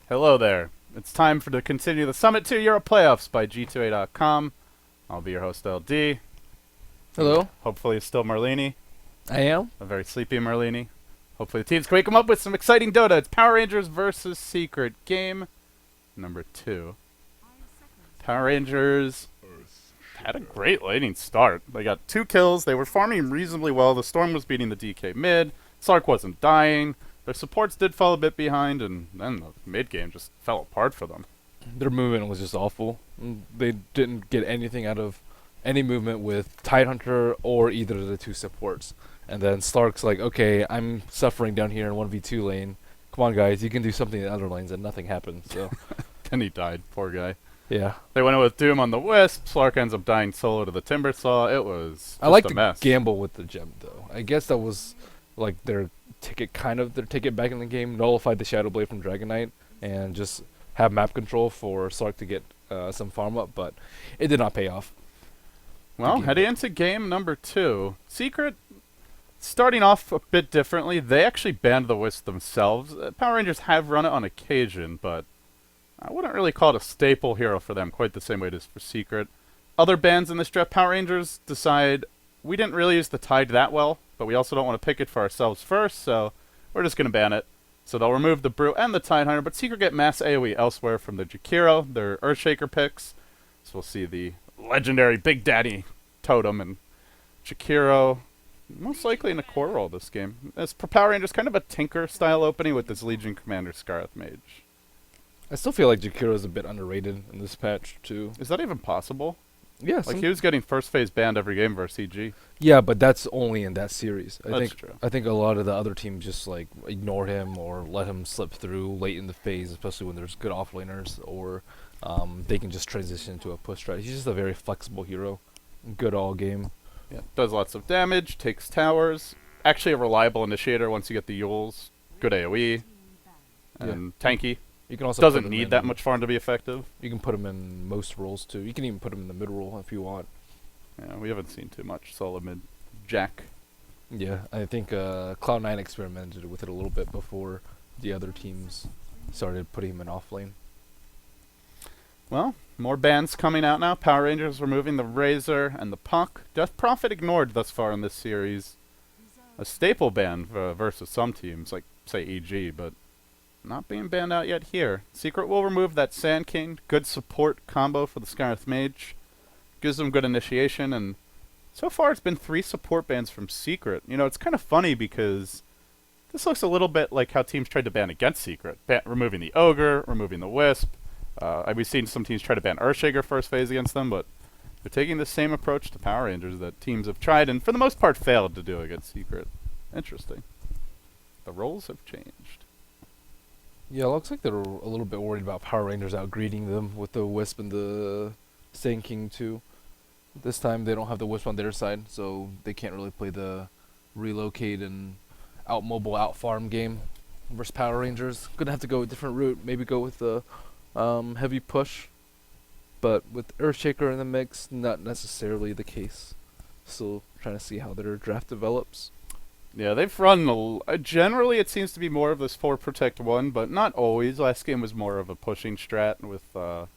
Hello there. It's time to continue the Summit 2 Euro Playoffs by G2A.com. I'll be your host, LD. Hello. Hopefully it's still Merlini. I am. A very sleepy Merlini. Hopefully the teams can wake him up with some exciting Dota. It's Power Rangers versus Secret. Game number 2. Power Rangers had a great laning start. They got 2 kills. They were farming reasonably well. The Storm was beating the DK mid. Sark wasn't dying. Their supports did fall a bit behind, and then the mid game just fell apart for them. Their movement was just awful. They didn't get anything out of any movement with Tidehunter or either of the 2 supports. And then Stark's like, okay, I'm suffering down here in 1v2 lane. Come on, guys, you can do something in other lanes, and nothing happened. So Then he died, poor guy. yeah, They went with Doom on the Wisp. Slark ends up dying solo to the Timbersaw. It was just I like a to mess. gamble with the gem though. I guess that was like their ticket back in the game. Nullified the Shadow Blade from Dragon Knight and just have map control for Sark to get some farm up, but it did not pay off. Well, heading into game number 2, Secret starting off a bit differently. They actually banned the Wisp themselves. Power Rangers have run it on occasion, but I wouldn't really call it a staple hero for them quite the same way it is for Secret. Other bans in this draft, Power Rangers decide we didn't really use the Tide that well, but we also don't want to pick it for ourselves first, so we're just going to ban it. So they'll remove the Brew and the Tidehunter, but Secret get mass AoE elsewhere from the Jakiro, their Earthshaker picks. So we'll see the legendary Big Daddy Totem and Jakiro most likely in a core role this game. As for Power Rangers, kind of a Tinker style opening with this Legion Commander Scarlet Mage. I still feel like Jakiro is a bit underrated in this patch too. Is that even possible? Yes. Like he was getting first phase banned every game versus CG. Yeah, but that's only in that series. That's true. I think a lot of the other teams just like ignore him or let him slip through late in the phase, especially when there's good offlaners, or they can just transition into a push strat. He's just a very flexible hero, good all game. Yeah, does lots of damage, takes towers. Actually a reliable initiator once you get the Yules. Good AoE. And tanky. You can also Doesn't put him need in- that much farm to be effective. You can put him in most roles too. You can even put him in the mid role if you want. Yeah, we haven't seen too much solo mid Jack. Yeah, I think Cloud9 experimented with it a little bit before the other teams started putting him in off lane. Well, more bans coming out now. Power Rangers removing the Razor and the Puck. Death Prophet ignored thus far in this series. A staple ban versus some teams, like, say, EG, but not being banned out yet here. Secret will remove that Sand King. Good support combo for the Scarlet Mage. Gives them good initiation, and so far it's been 3 support bans from Secret. You know, it's kind of funny because this looks a little bit like how teams tried to ban against Secret. Removing the Ogre, removing the Wisp. We've seen some teams try to ban Earthshaker first phase against them, but they're taking the same approach to Power Rangers that teams have tried and for the most part failed to do against Secret. Interesting. The roles have changed. Yeah, it looks like they're a little bit worried about Power Rangers out-greeting them with the Wisp and the Sand King too. This time they don't have the Wisp on their side, so they can't really play the relocate and out-mobile, out-farm game versus Power Rangers. Gonna have to go a different route, maybe go with the heavy push. But with Earthshaker in the mix, not necessarily the case. Still trying to see how their draft develops. Yeah, they've run generally it seems to be more of this 4 protect 1, but not always. Last game was more of a pushing strat with the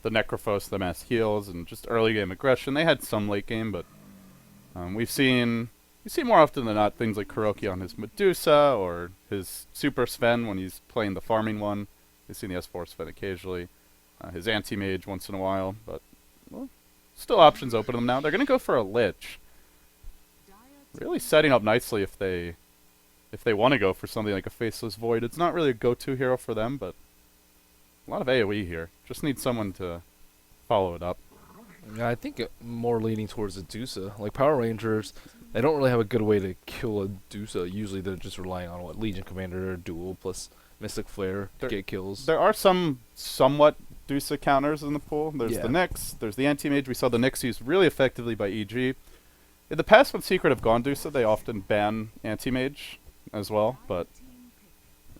Necrophos, the mass heals, and just early game aggression. They had some late game, but we see more often than not things like Kuroki on his Medusa or his Super Sven when he's playing the farming one. We've seen the S4 Sven occasionally, his anti-mage once in a while, but well, still options open to them now. They're going to go for a Lich. Really setting up nicely if they want to go for something like a Faceless Void. It's not really a go-to hero for them, but a lot of AoE here. Just need someone to follow it up. Yeah, I think more leaning towards Medusa. Like Power Rangers, They don't really have a good way to kill a Dusa. Usually they're just relying on what Legion Commander Duel plus Mystic Flare to There- get kills. There are some somewhat Dusa counters in the pool. There's Yeah. the Nyx, there's the Anti-Mage. We saw the Nyx used really effectively by EG. In the past, when Secret have gone Dusa, they often ban Anti-Mage as well, but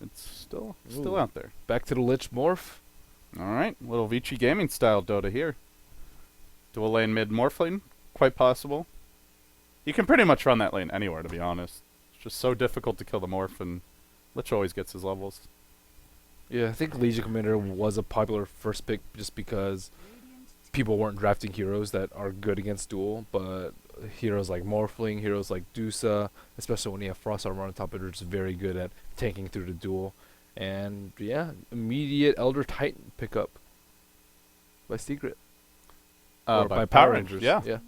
it's still Ooh. out there. Back to the Lich Morph. Alright, little Vici Gaming style Dota here. Dual lane mid Morphling, quite possible. You can pretty much run that lane anywhere, to be honest. It's just so difficult to kill the Morph, and Lich always gets his levels. Yeah, I think Legion Commander was a popular first pick just because people weren't drafting heroes that are good against duel, but heroes like Morphling, heroes like Dusa, especially when you have Frost Armor on top of it, are just very good at tanking through the duel. And yeah, immediate Elder Titan pickup by Secret. Or By Power Rangers, yeah. Yeah.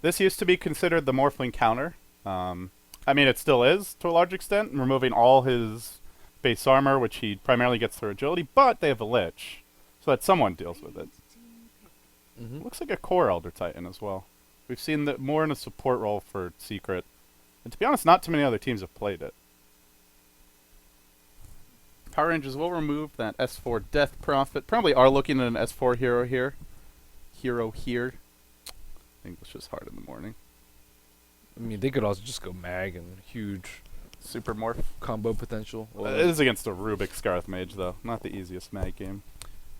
This used to be considered the Morphling counter. I mean, it still is, to a large extent, removing all his base armor, which he primarily gets through agility, but they have a Lich, so that someone deals with it. Mm-hmm. Looks like a core Elder Titan as well. We've seen that more in a support role for Secret. And to be honest, not too many other teams have played it. Power Rangers will remove that S4 Death Prophet. Probably are looking at an S4 hero here. English is hard in the morning. I mean, they could also just go Mag and huge Super Morph. combo potential. It is against a Rubik Scarth Mage, though. Not the easiest mag game.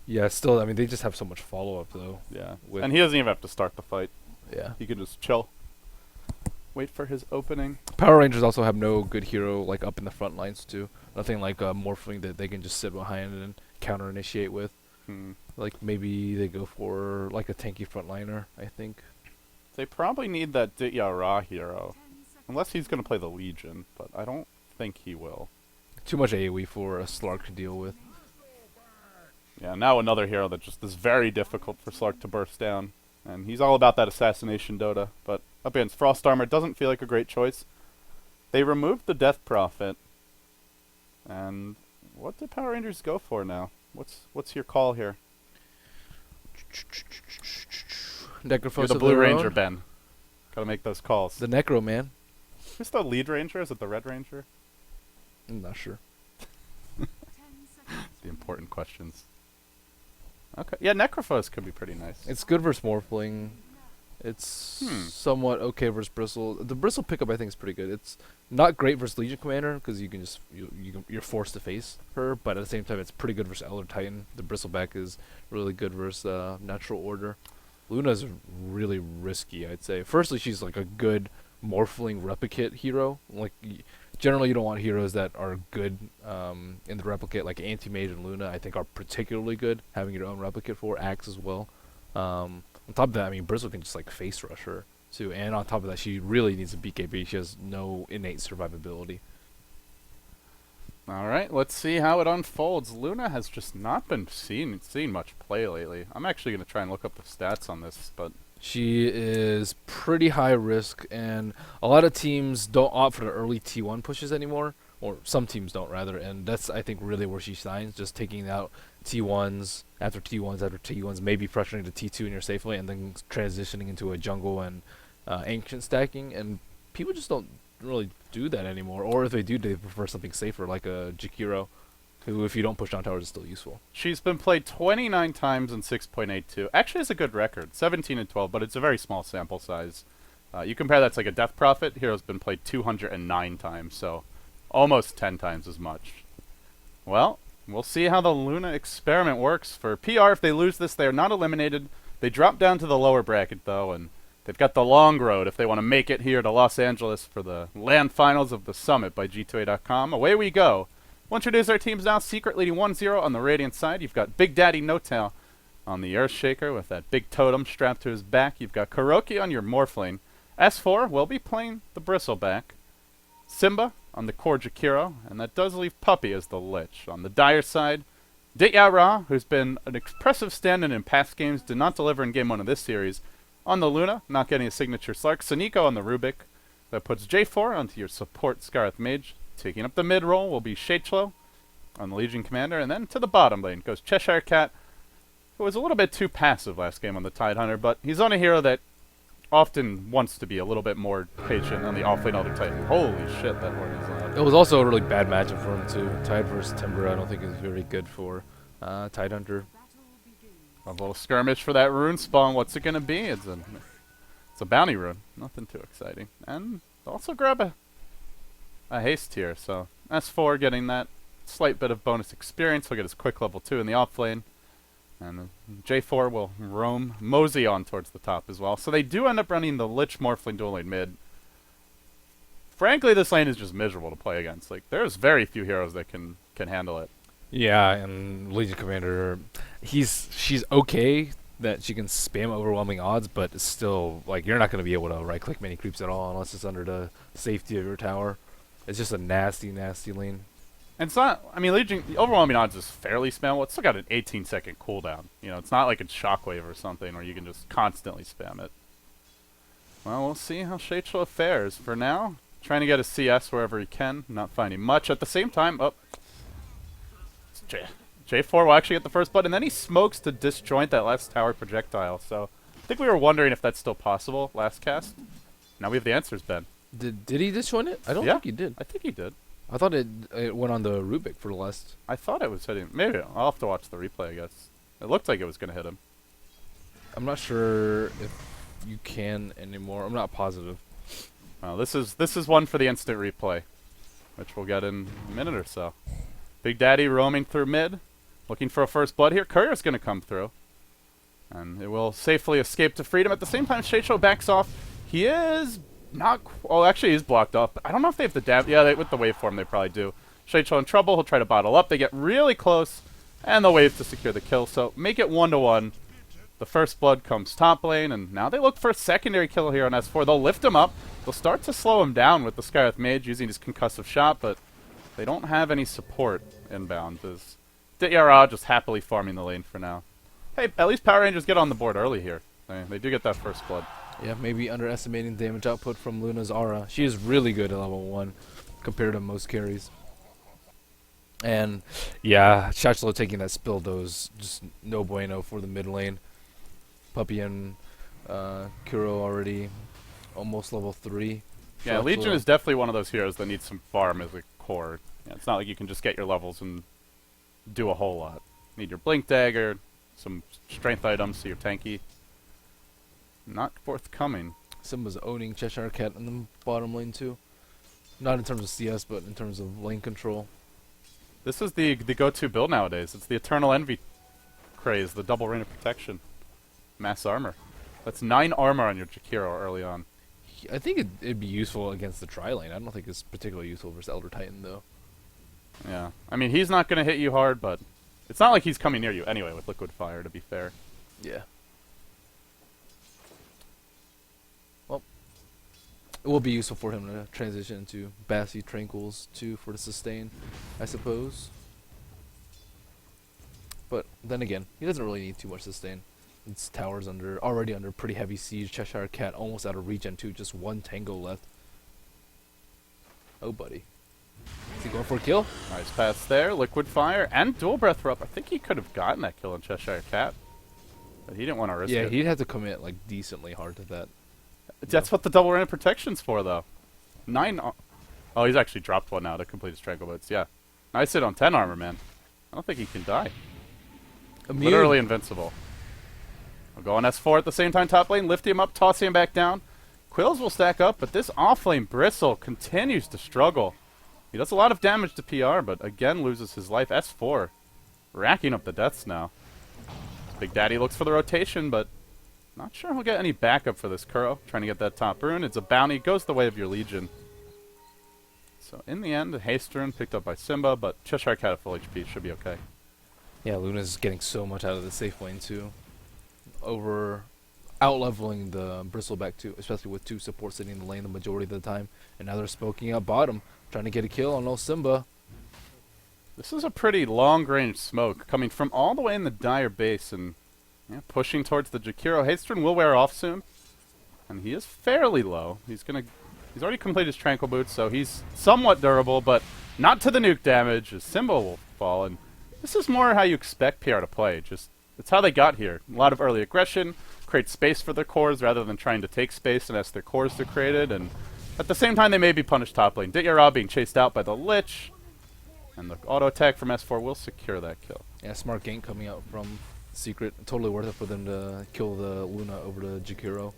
Yeah, still, I mean, they just have so much follow-up, though. Yeah. With- And he doesn't even have to start the fight. Yeah. He can just chill. Wait for his opening. Power Rangers also have no good hero, like, up in the front lines, too. Nothing like Morphling that they can just sit behind and counter-initiate with. Like, maybe they go for, like, a tanky frontliner, I think. They probably need that Ditya Ra hero. Unless he's going to play the Legion, but I don't think he will. Too much AoE for a Slark to deal with. Yeah, now another hero that just is very difficult for Slark to burst down. And he's all about that assassination Dota, but up against Frost Armor, it doesn't feel like a great choice. They removed the Death Prophet. And what do Power Rangers go for now? What's your call here? Necrophos You're the of Blue their Ranger, own. Ben. Gotta make those calls. The Necro, man. Who's the lead Ranger? Is it the Red Ranger? I'm not sure. The important questions. Okay. Yeah, Necrophos could be pretty nice. It's good versus Morphling. It's somewhat okay versus Bristle. The Bristle pickup, I think, is pretty good. It's not great versus Legion Commander because you can just you're forced to face her, but at the same time, it's pretty good versus Elder Titan. The Bristleback is really good versus Natural Order. Luna's really risky, I'd say. Firstly, she's like a good Morphling replicate hero. Like generally, you don't want heroes that are good in the replicate, like Anti-Mage and Luna. I think are particularly good. Having your own replicate for Axe as well. On top of that, I mean, Bristle can just like face rush her too, and on top of that, she really needs a BKB. She has no innate survivability. All right, let's see how it unfolds. Luna has just not been seen much play lately. I'm actually gonna try and look up the stats on this, but She is pretty high risk, and a lot of teams don't opt for the early T1 pushes anymore, or some teams don't rather, and that's I think really where she shines, just taking out T1s after T1s after T1s, maybe pressuring the T2 in your safe lane, and then transitioning into a jungle and ancient stacking, and people just don't really do that anymore, or if they do, they prefer something safer like a Jakiro, who if you don't push down towers is still useful. she's been played 29 times in 6.82. Actually, it's a good record, 17 and 12, but it's a very small sample size. You compare that to like a Death Prophet, hero's been played 209 times, so almost 10 times as much. Well, we'll see how the Luna experiment works. For PR, if they lose this, they are not eliminated. They drop down to the lower bracket, though, and they've got the long road if they want to make it here to Los Angeles for the LAN finals of the Summit by G2A.com. Away we go. We'll introduce our teams now. Secret leading 1-0 on the Radiant side. You've got Big Daddy No Tail on the Earthshaker with that big totem strapped to his back. You've got Kuroki on your Morphling. S4 will be playing the Bristleback. Simba on the core Jakiro, and that does leave Puppy as the Lich. On the Dire side, Ditya Ra, who's been an impressive stand-in in past games, did not deliver in Game 1 of this series. On the Luna, not getting a signature Slark. Soniko on the Rubik. That puts J4 onto your support Scarth Mage. Taking up the mid role will be Shachlo on the Legion Commander, and then to the bottom lane goes Cheshire Cat, who was a little bit too passive last game on the Tidehunter, but he's on a hero that often wants to be a little bit more patient on the offlane Elder Titan. Holy shit, that horn is loud. It was also a really bad matchup for him too. Tide versus Timber, I don't think is very good for Tidehunter. A little skirmish for that rune spawn. What's it gonna be? It's a bounty rune. Nothing too exciting. And also grab a haste here. So S4 getting that slight bit of bonus experience. He'll get his quick level 2 in the offlane. And J4 will mosey on towards the top as well. So they do end up running the Lich Morphling dual lane mid. Frankly, this lane is just miserable to play against. Like, there's very few heroes that can handle it. Yeah, and Legion Commander, she's okay that she can spam overwhelming odds, but it's still, like, you're not going to be able to right-click many creeps at all unless it's under the safety of your tower. It's just a nasty, nasty lane. And it's not, I mean, Legion, the overwhelming odds is fairly spammable. It's still got an 18-second cooldown. You know, it's not like it's Shockwave or something where you can just constantly spam it. Well, we'll see how Shachel fares. For now, trying to get a CS wherever he can, not finding much. At the same time, J4 will actually get the first blood, and then he smokes to disjoint that last tower projectile. So I think we were wondering if that's still possible last cast. Now we have the answers, Ben. Did he disjoint it? I don't think he did. I think he did. I thought it went on the Rubik for the last. I thought it was hitting. Maybe I'll have to watch the replay, I guess. It looked like it was going to hit him. I'm not sure if you can anymore. I'm not positive. Well, this is one for the instant replay, which we'll get in a minute or so. Big Daddy roaming through mid, looking for a first blood here. Courier's going to come through, and it will safely escape to freedom. At the same time, Shachel backs off. He is not. Oh, actually, he's blocked up. I don't know if they have the dab. Yeah, with the waveform, they probably do. Shachel in trouble. He'll try to bottle up. They get really close, and the wave to secure the kill. So make it 1-1. The first blood comes top lane, and now they look for a secondary kill here on S4. They'll lift him up. They'll start to slow him down with the Skywrath Mage using his concussive shot, but they don't have any support inbound. As Dityara just happily farming the lane for now. Hey, at least Power Rangers get on the board early here. They do get that first blood. Yeah, maybe underestimating damage output from Luna's aura. She is really good at level 1 compared to most carries. And yeah, Shachlo taking that spill dose, just no bueno for the mid lane. Puppy and Kuro already almost level 3. Yeah, Legion is definitely one of those heroes that needs some farm as a core. Yeah, it's not like you can just get your levels and do a whole lot. You need your Blink Dagger, some strength items so you're tanky. Not forthcoming. Simba's owning Cheshire Cat in the bottom lane too. Not in terms of CS, but in terms of lane control. This is the go-to build nowadays. It's the Eternal Envy craze, the double Rain of Protection. Mass armor. That's 9 armor on your Jakiro early on. I think it'd be useful against the tri-lane. I don't think it's particularly useful versus Elder Titan, though. Yeah. I mean, he's not going to hit you hard, but it's not like he's coming near you anyway with Liquid Fire, to be fair. Yeah. Well, it will be useful for him to transition into Bassy Tranquils, too, for the sustain, I suppose. But then again, he doesn't really need too much sustain. Its tower's already under pretty heavy siege. Cheshire Cat almost out of regen too. Just 1 tango left. Oh, buddy. Is he going for a kill? Nice pass there. Liquid Fire and Dual Breath were up. I think he could have gotten that kill on Cheshire Cat. But he didn't want to risk it. Yeah, he'd have to commit like decently hard to that. That's what the double Rain of Protection's for, though. 9. Oh, he's actually dropped one now to complete his Tranquil Boots. Yeah. Nice hit on 10 armor, man. I don't think he can die. Immune. Literally invincible. I'll go on S4 at the same time, top lane, lift him up, toss him back down. Quills will stack up, but this offlane Bristle continues to struggle. He does a lot of damage to PR, but again loses his life. S4 racking up the deaths now. Big Daddy looks for the rotation, but not sure he'll get any backup for this Kuro. Trying to get that top rune. It's a bounty. Goes the way of your Legion. So in the end, a haste rune picked up by Simba, but Cheshire Cat at full HP should be okay. Yeah, Luna's getting so much out of the safe lane too. Out-leveling the Bristleback too, especially with 2 supports sitting in the lane the majority of the time. And now they're smoking up bottom, trying to get a kill on old Simba. This is a pretty long-range smoke coming from all the way in the Dire base and pushing towards the Jakiro. Haste rune will wear off soon, and he is fairly low. He's already completed his Tranquil Boots, so he's somewhat durable, but not to the nuke damage, as Simba will fall. And this is more how you expect PR to play. Just it's how they got here. A lot of early aggression. create space for their cores rather than trying to take space and ask their cores to create it. And at the same time, they may be punished top lane. Dityara being chased out by the Lich. And the auto attack from S4 will secure that kill. Yeah, smart gank coming out from Secret. Totally worth it for them to kill the Luna over to Jakiro.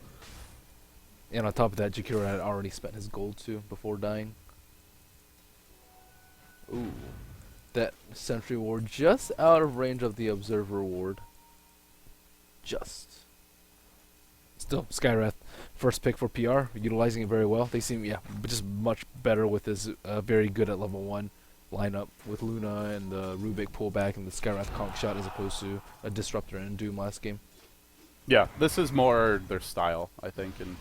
And on top of that, Jakiro had already spent his gold too before dying. Ooh. That sentry ward just out of range of the observer ward. Just. Still, Skywrath, first pick for PR, utilizing it very well. They seem, just much better with this very good at level 1 lineup with Luna and the Rubik pullback and the Skywrath conk shot as opposed to a Disruptor and Doom last game. Yeah, this is more their style, I think. And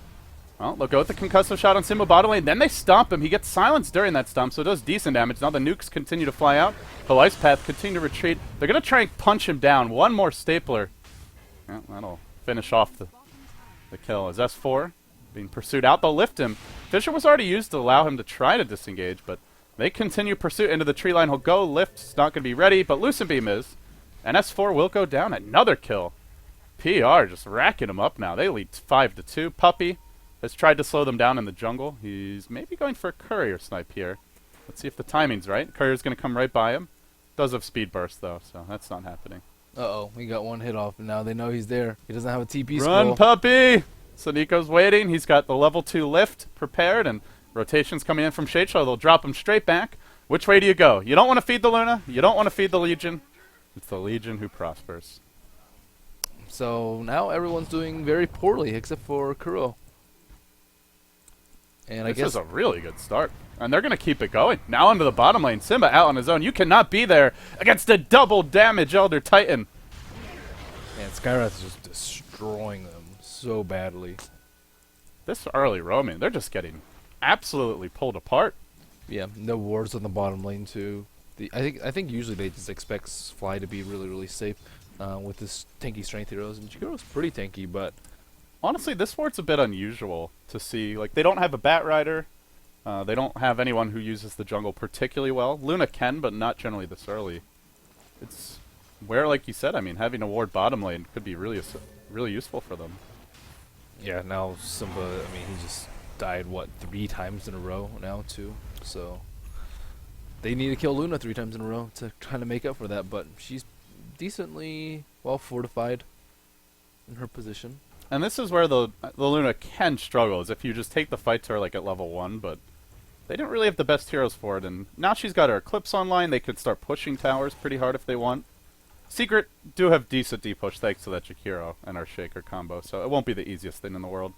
well, they'll go with the concussive shot on Simba bottom lane. Then they stomp him. He gets silenced during that stomp, so it does decent damage. Now the nukes continue to fly out. The Ice Path continue to retreat. They're going to try and punch him down. One more stapler. Yeah, that'll finish off the kill. As S4 being pursued out, they'll lift him. Fissure was already used to allow him to try to disengage, but they continue pursuit into the tree line. He'll go lift. It's not going to be ready, but Lucent Beam is. And S4 will go down. Another kill. PR just racking him up now. They lead 5-2. Puppy has tried to slow them down in the jungle. He's maybe going for a courier snipe here. Let's see if the timing's right. Courier's going to come right by him. Does have speed burst, though, so that's not happening. Uh-oh, he got one hit off, and now they know he's there. He doesn't have a TP Run, scroll. Puppy! So Nico's waiting. He's got the level 2 lift prepared, and rotation's coming in from Shade Show. They'll drop him straight back. Which way do you go? You don't want to feed the Luna. You don't want to feed the Legion. It's the Legion who prospers. So now everyone's doing very poorly except for Kuro. And I This guess is a really good start. And they're going to keep it going. Now onto the bottom lane. Simba out on his own. You cannot be there against a double damage Elder Titan. man, Skywrath is just destroying them so badly. This early roaming, they're just getting absolutely pulled apart. Yeah, no wards on the bottom lane too. I think usually they just expect Fly to be really safe with this tanky strength heroes, and Jakiro's pretty tanky, but Honestly, this ward's a bit unusual to see. Like, they don't have a Bat Rider. They don't have anyone who uses the jungle particularly well. Luna can, but not generally this early. It's where, like you said, I mean, having a ward bottom lane could be really useful for them. yeah, now Simba, I mean, he just died, what, 3 times in a row now, too? So, they need to kill Luna 3 times in a row to kind of make up for that, but she's decently well fortified in her position. And this is where the Luna can struggle, is if you just take the fight to her, like, at level 1, but they didn't really have the best heroes for it, and now she's got her Eclipse online. They could start pushing towers pretty hard if they want. Secret do have decent D-push thanks to that Jakiro and our Shaker combo, so it won't be the easiest thing in the world.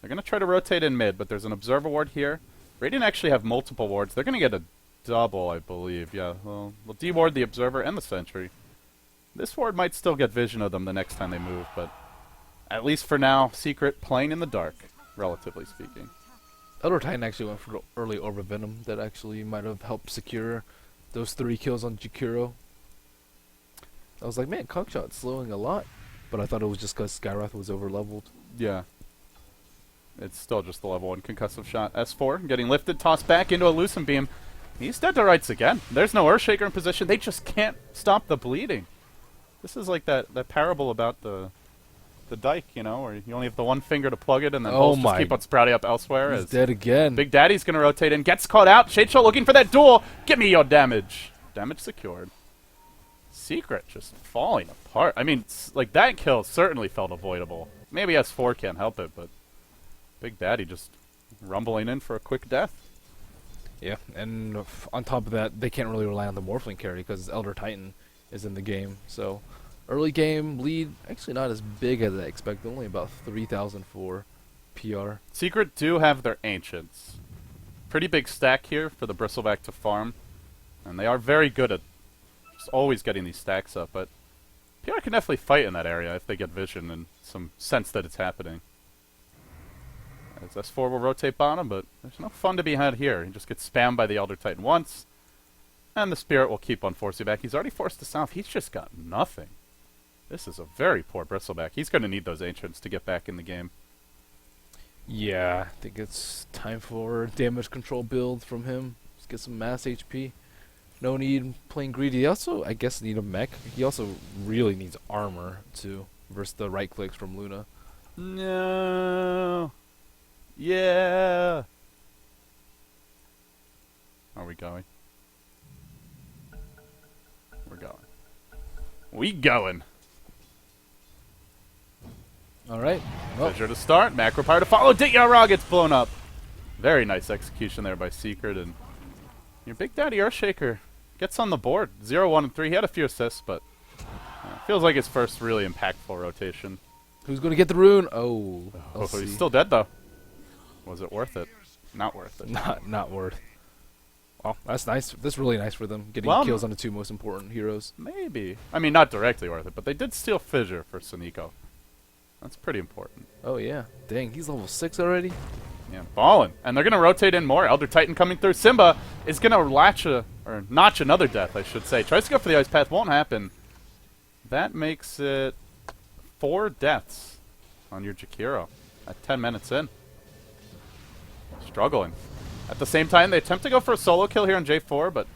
They're going to try to rotate in mid, but there's an Observer ward here. Radiant actually have multiple wards. They're going to get a double, I believe. Yeah, well, they'll de-ward the Observer and the Sentry. This ward might still get vision of them the next time they move, but at least for now, Secret playing in the dark, relatively speaking. Elder Titan actually went for early Orb of Venom. That actually might have helped secure those 3 kills on Jakiro. I was like, man, Cockshot's slowing a lot. But I thought it was just because Skywrath was over-leveled. Yeah. It's still just the level 1 concussive shot. S4 getting lifted, tossed back into a Lucent Beam. He's dead to rights again. There's no Earthshaker in position. They just can't stop the bleeding. This is like that parable about the dike, you know, where you only have the one finger to plug it and then holes just keep on sprouting up elsewhere. He's dead again. Big Daddy's going to rotate in, gets caught out. Shade Show looking for that duel. Give me your damage. Damage secured. Secret just falling apart. I mean, like, that kill certainly felt avoidable. Maybe S4 can't help it, but Big Daddy just rumbling in for a quick death. Yeah, and on top of that, they can't really rely on the Morphling carry because Elder Titan is in the game. So, early game lead, actually not as big as I expected, only about 3,000 for PR. Secret do have their Ancients. Pretty big stack here for the Bristleback to farm, and they are very good at just always getting these stacks up, but PR can definitely fight in that area if they get vision and some sense that it's happening. As S4 will rotate bottom, but there's no fun to be had here. He just gets spammed by the Elder Titan once, and the Spirit will keep on forcing back. He's already forced to south. He's just got nothing. This is a very poor Bristleback. He's going to need those Ancients to get back in the game. Yeah, I think it's time for damage control build from him. Let's get some mass HP. No need playing greedy. He also, I guess, need a mech. He also really needs armor, too. versus the right clicks from Luna. No. Yeah. Are we going? We're going. We going. All right. Well, Pleasure to start. Macro power to follow. Ra gets blown up. Very nice execution there by Secret. And your Big Daddy Earthshaker gets on the board. 0, 1, and 3. He had a few assists, but feels like his first really impactful rotation. who's going to get the rune? Oh, Oh, he's still dead, though. Was it worth it? Not worth it. not worth. Well, that's nice. That's really nice for them, getting kills on the two most important heroes. Maybe. I mean, not directly worth it, but they did steal Fissure for Suniko. That's pretty important. Oh, yeah. Dang, he's level 6 already? Yeah, ballin'. And they're going to rotate in more. Elder Titan coming through. Simba is going to notch another death, I should say. Tries to go for the Ice Path. Won't happen. That makes it 4 deaths on your Jakiro at 10 minutes in. Struggling. At the same time, they attempt to go for a solo kill here on J4, but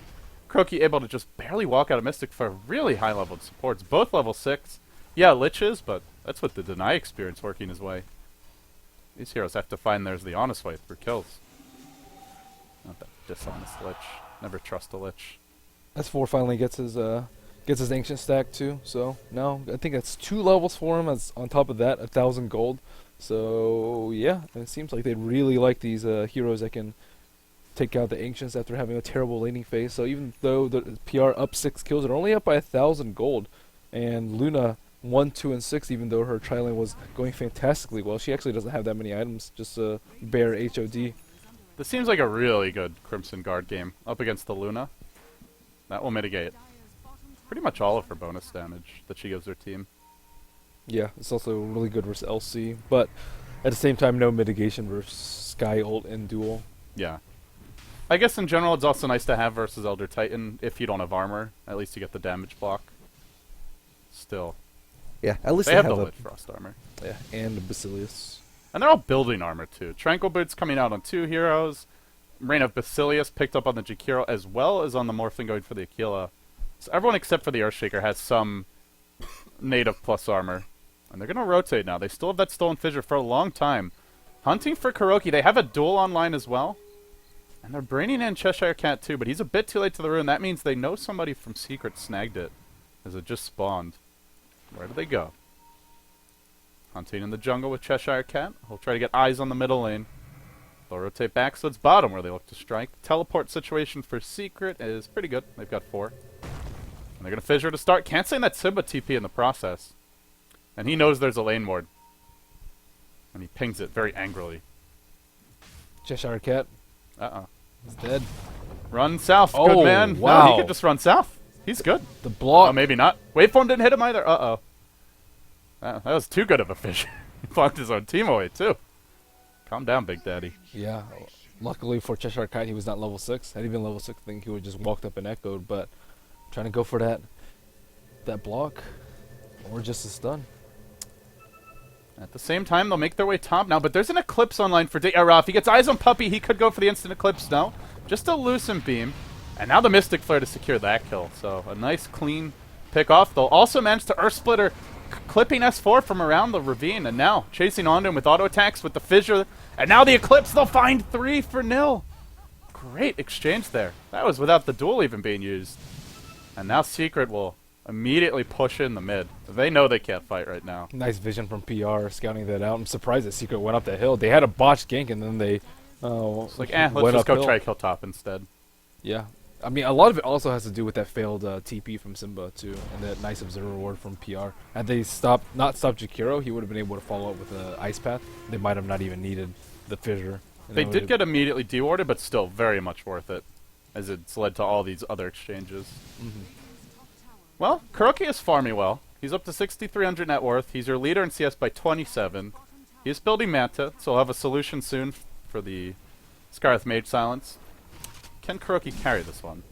Kroki able to just barely walk out of Mystic for really high-leveled supports. Both level 6. Yeah, Liches, but that's with the Deny experience working his way. These heroes have to find theirs the honest way through kills. Not that dishonest Lich. Never trust a Lich. S4 finally gets his ancient stack too. So now I think that's 2 levels for him. As on top of that, 1,000 gold. So yeah, it seems like they really like these heroes that can take out the ancients after having a terrible laning phase. So even though the PR up 6 kills, they're only up by 1,000 gold, and Luna 1, 2, and 6. Even though her tri-lane was going fantastically well, she actually doesn't have that many items. Just a bare HOD. This seems like a really good Crimson Guard game up against the Luna. That will mitigate pretty much all of her bonus damage that she gives her team. Yeah, it's also really good versus LC, but at the same time, no mitigation versus Sky ult and duel. Yeah. I guess in general, it's also nice to have versus Elder Titan if you don't have armor. At least you get the damage block. Still. Yeah, at least they have the Lit Frost armor. Yeah, and the Basilius. And they're all building armor too. Tranquil Boots coming out on 2 heroes. Reign of Basilius picked up on the Jakiro as well as on the Morphling going for the Aquila. So everyone except for the Earthshaker has some native plus armor. And they're going to rotate now. They still have that Stolen Fissure for a long time. Hunting for Kuroki. They have a duel online as well. And they're bringing in Cheshire Cat too, but he's a bit too late to the rune. That means they know somebody from Secret snagged it, as it just spawned. Where do they go? Hunting in the jungle with Cheshire Cat. He'll try to get eyes on the middle lane. They'll rotate back, so it's bottom where they look to strike. Teleport situation for Secret is pretty good. They've got 4. And they're going to Fissure to start. Canceling that Simba TP in the process. And he knows there's a lane ward. And he pings it very angrily. Cheshire Cat. Uh-oh. He's dead. Run south, Oh, good man. wow. No, he could just run south. He's good. The block. Oh, maybe not. Waveform didn't hit him either. Uh-oh. That was too good of a Fissure. He blocked his own team away, too. Calm down, Big Daddy. Yeah. Luckily for Cheshire Cat, he was not level 6. Had he been level 6, I think he would just walked up and echoed. But trying to go for that block, or just a stun. At the same time, they'll make their way top now, but there's an Eclipse online for Ra. If he gets eyes on Puppy, he could go for the instant Eclipse now. Just a Lucent Beam. And now the Mystic Flare to secure that kill. So a nice, clean pick off. They'll also manage to Earth Splitter, clipping S4 from around the ravine. And now chasing onto him with auto attacks with the Fissure. And now the Eclipse, they'll find 3 for nil. Great exchange there. That was without the duel even being used. And now Secret will immediately push in the mid. They know they can't fight right now. Nice vision from PR, scouting that out. I'm surprised that Secret went up the hill. They had a botched gank, and then they It's like, let's just go try kill top instead. Yeah. I mean, a lot of it also has to do with that failed TP from Simba, too, and that nice observer reward from PR. Had they not stopped Jakiro, he would have been able to follow up with an Ice Path. They might have not even needed the Fissure. They did get immediately dewarded, but still very much worth it, as it's led to all these other exchanges. Mm-hmm. Well, Kuroki is farming well. He's up to 6,300 net worth. He's your leader in CS by 27. He is building Manta, so he'll have a solution soon for the Scarlet Mage Silence. Can Kuroki carry this one?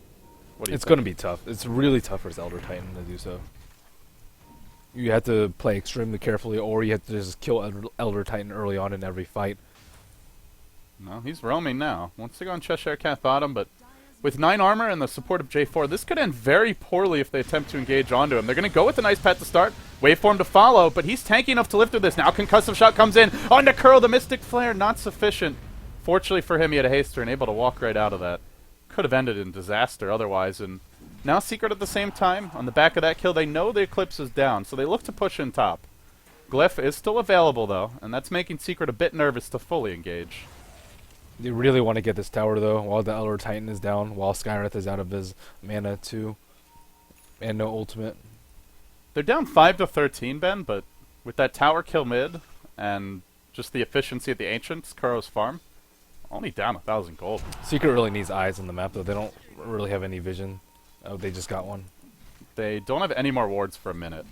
What do you It's think? going to be tough. It's really tough for his Elder Titan to do so. You have to play extremely carefully, or you have to just kill Elder Titan early on in every fight. No, he's roaming now. Wants to go on Cheshire Cat bottom, but With 9 armor and the support of J4, this could end very poorly if they attempt to engage onto him. They're going to go with a nice pet to start, waveform to follow, but he's tanky enough to live through this. Now concussive shot comes in, onto Curl, the Mystic Flare, not sufficient. Fortunately for him, he had a haster and able to walk right out of that. Could have ended in disaster otherwise, and now Secret at the same time. On the back of that kill, they know the Eclipse is down, so they look to push in top. Glyph is still available, though, and that's making Secret a bit nervous to fully engage. They really want to get this tower, though, while the Elder Titan is down, while Skywrath is out of his mana, too. And no ultimate. They're down 5 to 13, Ben, but with that tower kill mid, and just the efficiency of the Ancients, Kuro's farm, only down 1,000 gold. Secret really needs eyes on the map, though. They don't really have any vision. Oh, they just got one. They don't have any more wards for a minute.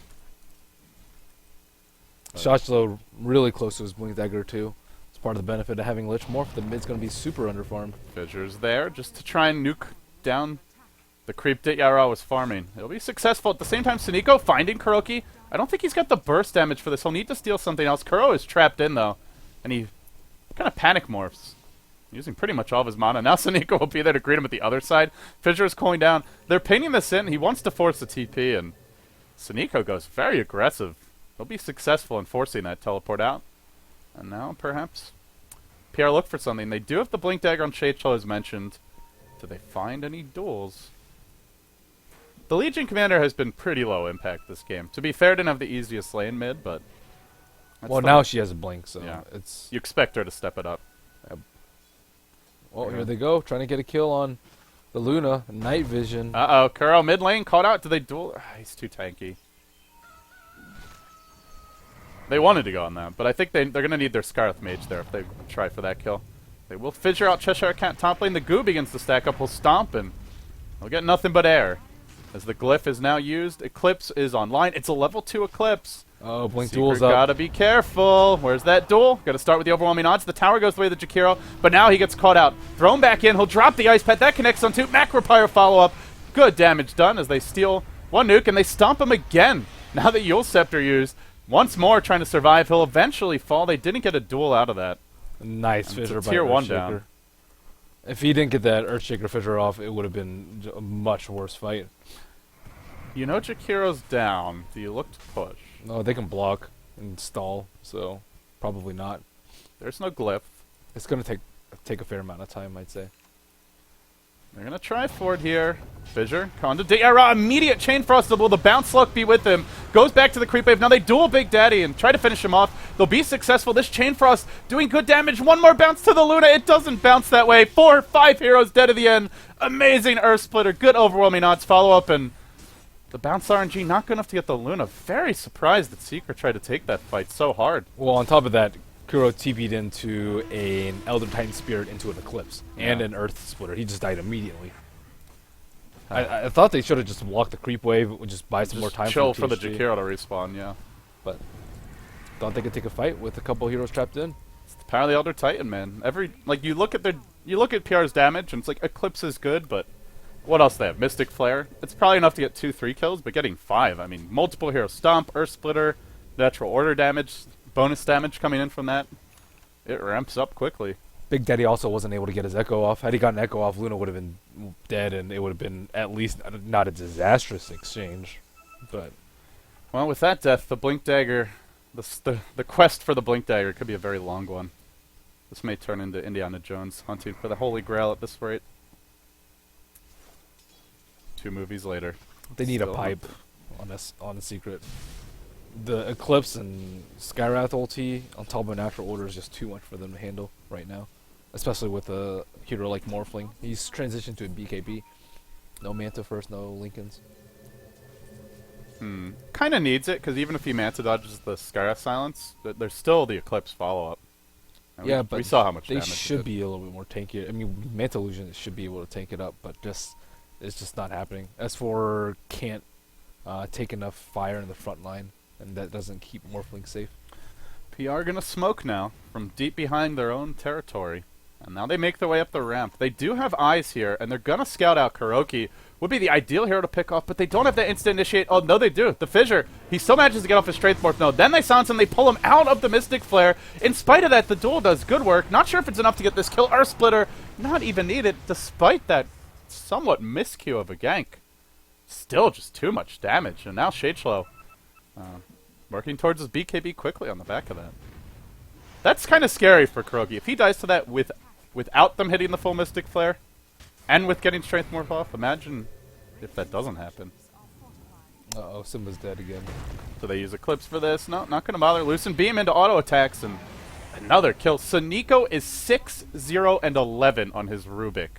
Shochlo really close to his Blink Dagger, too. It's part of the benefit of having Lich Morph. The mid's going to be super underfarmed. Fissure's there just to try and nuke down the creep that Yara was farming. It'll be successful. At the same time, Suniko finding Kuroki. I don't think he's got the burst damage for this. He'll need to steal something else. Kuro is trapped in, though, and he kind of panic morphs, using pretty much all of his mana. Now Suniko will be there to greet him at the other side. Fissure is calling down. They're painting this in. He wants to force the TP, and Suniko goes very aggressive. He'll be successful in forcing that teleport out. And now, perhaps, PR look for something. They do have the Blink Dagger on Shachel, as mentioned. Do they find any duels? The Legion Commander has been pretty low impact this game. To be fair, didn't have the easiest lane mid, but... Well, now she has a Blink, so yeah, it's... You expect her to step it up. Well, here they go, trying to get a kill on the Luna. Night Vision. Uh-oh, Kuro mid lane caught out. Do they duel? He's too tanky. They wanted to go on that, but I think they're going to need their Scarlet Mage there if they try for that kill. They will fissure out Cheshire Cat top lane. The Goo begins to stack up. Will stomp, and they'll get nothing but air. As the Glyph is now used, Eclipse is online. It's a level 2 Eclipse. Oh, Blink Secret duel's up. Gotta be careful. Where's that duel? Gotta start with the overwhelming odds. The tower goes the way of the Jakiro, but now he gets caught out. Thrown back in. He'll drop the Ice Pet. That connects on 2. Macropyre follow-up. Good damage done as they steal one nuke, and they stomp him again. Now that Yule Scepter used. Once more trying to survive. He'll eventually fall. They didn't get a duel out of that. Nice And it's fissure a by tier 1 Earthshaker. down. If he didn't get that Earthshaker fissure off, it would have been a much worse fight. You know Jakiro's down. Do you look to push? No, they can block and stall, so probably not. There's no Glyph. It's going to take a fair amount of time, I'd say. They're going to try for it here. Fissure, Conda, Diara, immediate Chain Frost. Will the bounce luck be with him? Goes back to the creep wave. Now they duel Big Daddy and try to finish him off. They'll be successful. This Chain Frost doing good damage. One more bounce to the Luna. It doesn't bounce that way. 4 or 5 heroes dead at the end. Amazing Earth Splitter. Good overwhelming odds. Follow up, and the bounce RNG not good enough to get the Luna. Very surprised that Secret tried to take that fight so hard. Well, on top of that, Kuro TP'd into an Elder Titan Spirit into an Eclipse and an Earth Splitter. He just died immediately. I thought they should have just blocked the creep wave, just buy some more time Chill for the Jakiro to respawn, yeah. But thought they could take a fight with a couple heroes trapped in. It's the power of the Elder Titan, man. You look at PR's damage and it's like Eclipse is good, but what else they have? Mystic Flare. It's probably enough to get 2-3 kills, but getting 5. I mean, multiple heroes. Stomp, Earth Splitter, natural order damage, bonus damage coming in from that. It ramps up quickly. Big Daddy also wasn't able to get his Echo off. Had he gotten Echo off, Luna would have been dead, and it would have been at least not a disastrous exchange. But Well, with that death, the Blink Dagger, the quest for the Blink Dagger could be a very long one. This may turn into Indiana Jones hunting for the Holy Grail at this rate. 2 movies later. they need a Still pipe on a secret. The Eclipse and Skywrath ulti on top of Natural Order is just too much for them to handle right now. Especially with a hero like Morphling. He's transitioned to a BKB. No Manta first, no Lincolns. Kind of needs it, because even if he Manta dodges the Skywrath silence, there's still the Eclipse follow-up. Yeah, we but saw how much they damage should it did. be a little bit more tanky. I mean, Manta Illusion should be able to tank it up, but it's just not happening. S4 can't take enough fire in the front line, and that doesn't keep Morphling safe. PR gonna smoke now from deep behind their own territory. And now they make their way up the ramp. They do have eyes here, and they're gonna scout out Kuroki. Would be the ideal hero to pick off, but they don't have that instant initiate. Oh, no, they do. The Fissure. He still manages to get off his Strength Morph node. Then they silence him. They pull him out of the Mystic Flare. In spite of that, the duel does good work. Not sure if it's enough to get this kill. Earth Splitter, not even needed, despite that somewhat miscue of a gank. Still just too much damage. And now Shadeshlow working towards his BKB quickly on the back of that. That's kind of scary for Kurogi. If he dies to that without them hitting the full Mystic Flare, and with getting Strength Morph off, imagine if that doesn't happen. Uh-oh, Simba's dead again. So they use Eclipse for this. No, not going to bother. Loosen Beam into auto attacks, and another kill. Suniko is 6-0 and 11 on his Rubik.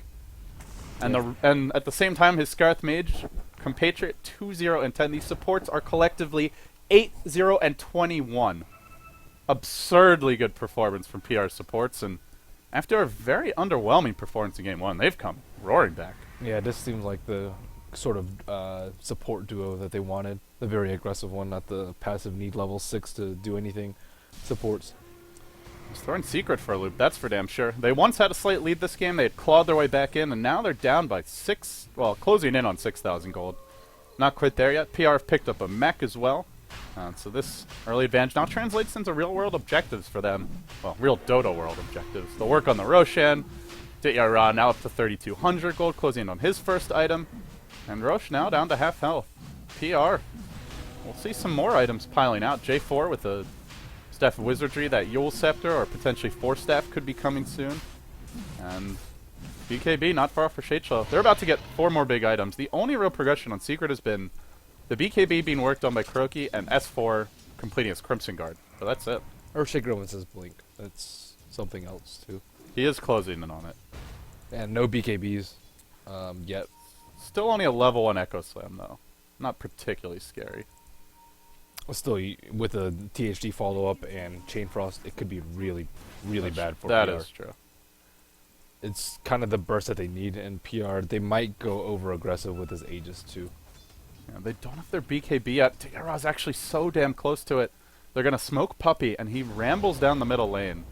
And and at the same time, his Scarth Mage compatriot 2-0 and 10. These supports are collectively 8-0 and 21. Absurdly good performance from PR supports, and after a very underwhelming performance in Game 1, they've come roaring back. Yeah, this seems like the sort of support duo that they wanted. The very aggressive one, not the passive need level 6 to do anything. Supports. Just throwing Secret for a loop, that's for damn sure. They once had a slight lead this game, they had clawed their way back in, and now they're down by 6, well, closing in on 6,000 gold. Not quite there yet. PR have picked up a mech as well. So this early advantage now translates into real-world objectives for them. Well, real Dodo world objectives. They'll work on the Roshan. Ditya now up to 3,200 gold, closing in on his first item. And Rosh now down to half health. PR. We'll see some more items piling out. J4 with a Staff of Wizardry, that Yule Scepter, or potentially Force Staff could be coming soon. And BKB not far off for Shadeshlow. They're about to get 4 more big items. The only real progression on Secret has been the BKB being worked on by Kuroki and S4 completing his Crimson Guard. So that's it. Or Shaker Owen says Blink. That's something else, too. He is closing in on it. And no BKBs yet. Still only a level 1 Echo Slam, though. Not particularly scary. Still, with a THD follow-up and Chain Frost, it could be really, really bad for That PR. is true. It's kind of the burst that they need, and PR, they might go over-aggressive with his Aegis, too. Yeah, they don't have their BKB yet. Tigara's actually so damn close to it. They're going to smoke Puppy, and he rambles down the middle lane.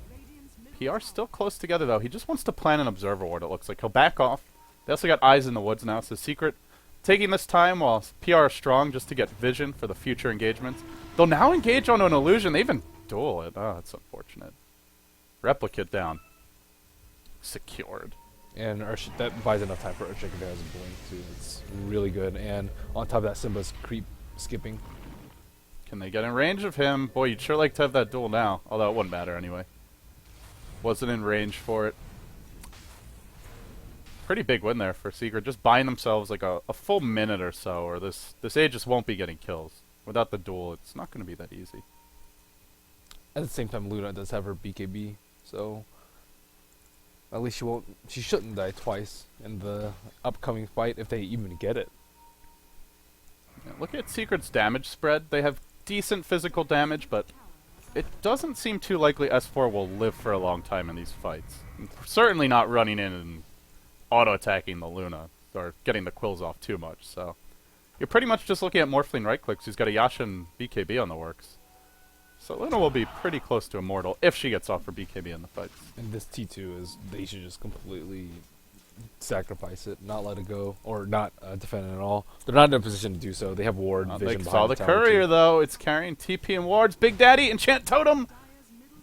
PR still close together, though. He just wants to plan an Observer Ward, it looks like. He'll back off. They also got Eyes in the Woods now, so Secret taking this time while PR is strong just to get vision for the future engagements. They'll now engage on an illusion. They even duel it. Oh, that's unfortunate. Replicate down. Secured. And that buys enough time for Urshick to has a Blink, too. It's really good. And on top of that, Simba's creep skipping. Can they get in range of him? Boy, you'd sure like to have that duel now. Although it wouldn't matter anyway. Wasn't in range for it. Pretty big win there for Secret. Just buying themselves like a full minute or so, or this Aegis won't be getting kills. Without the duel, it's not going to be that easy. At the same time, Luna does have her BKB, so at least she shouldn't die twice in the upcoming fight if they even get it. Yeah, look at Secret's damage spread. They have decent physical damage, but it doesn't seem too likely S4 will live for a long time in these fights. Certainly not running in and auto-attacking the Luna, or getting the quills off too much, so you're pretty much just looking at Morphling right-clicks who's got a Yasha and BKB on the works. So Luna will be pretty close to immortal if she gets off her BKB in the fights. And this T2 is, they should just completely sacrifice it, not let it go, or not defend it at all. They're not in a position to do so. They have ward, vision They behind saw the tower courier, too. though. It's carrying TP and wards. Big Daddy, Enchant Totem!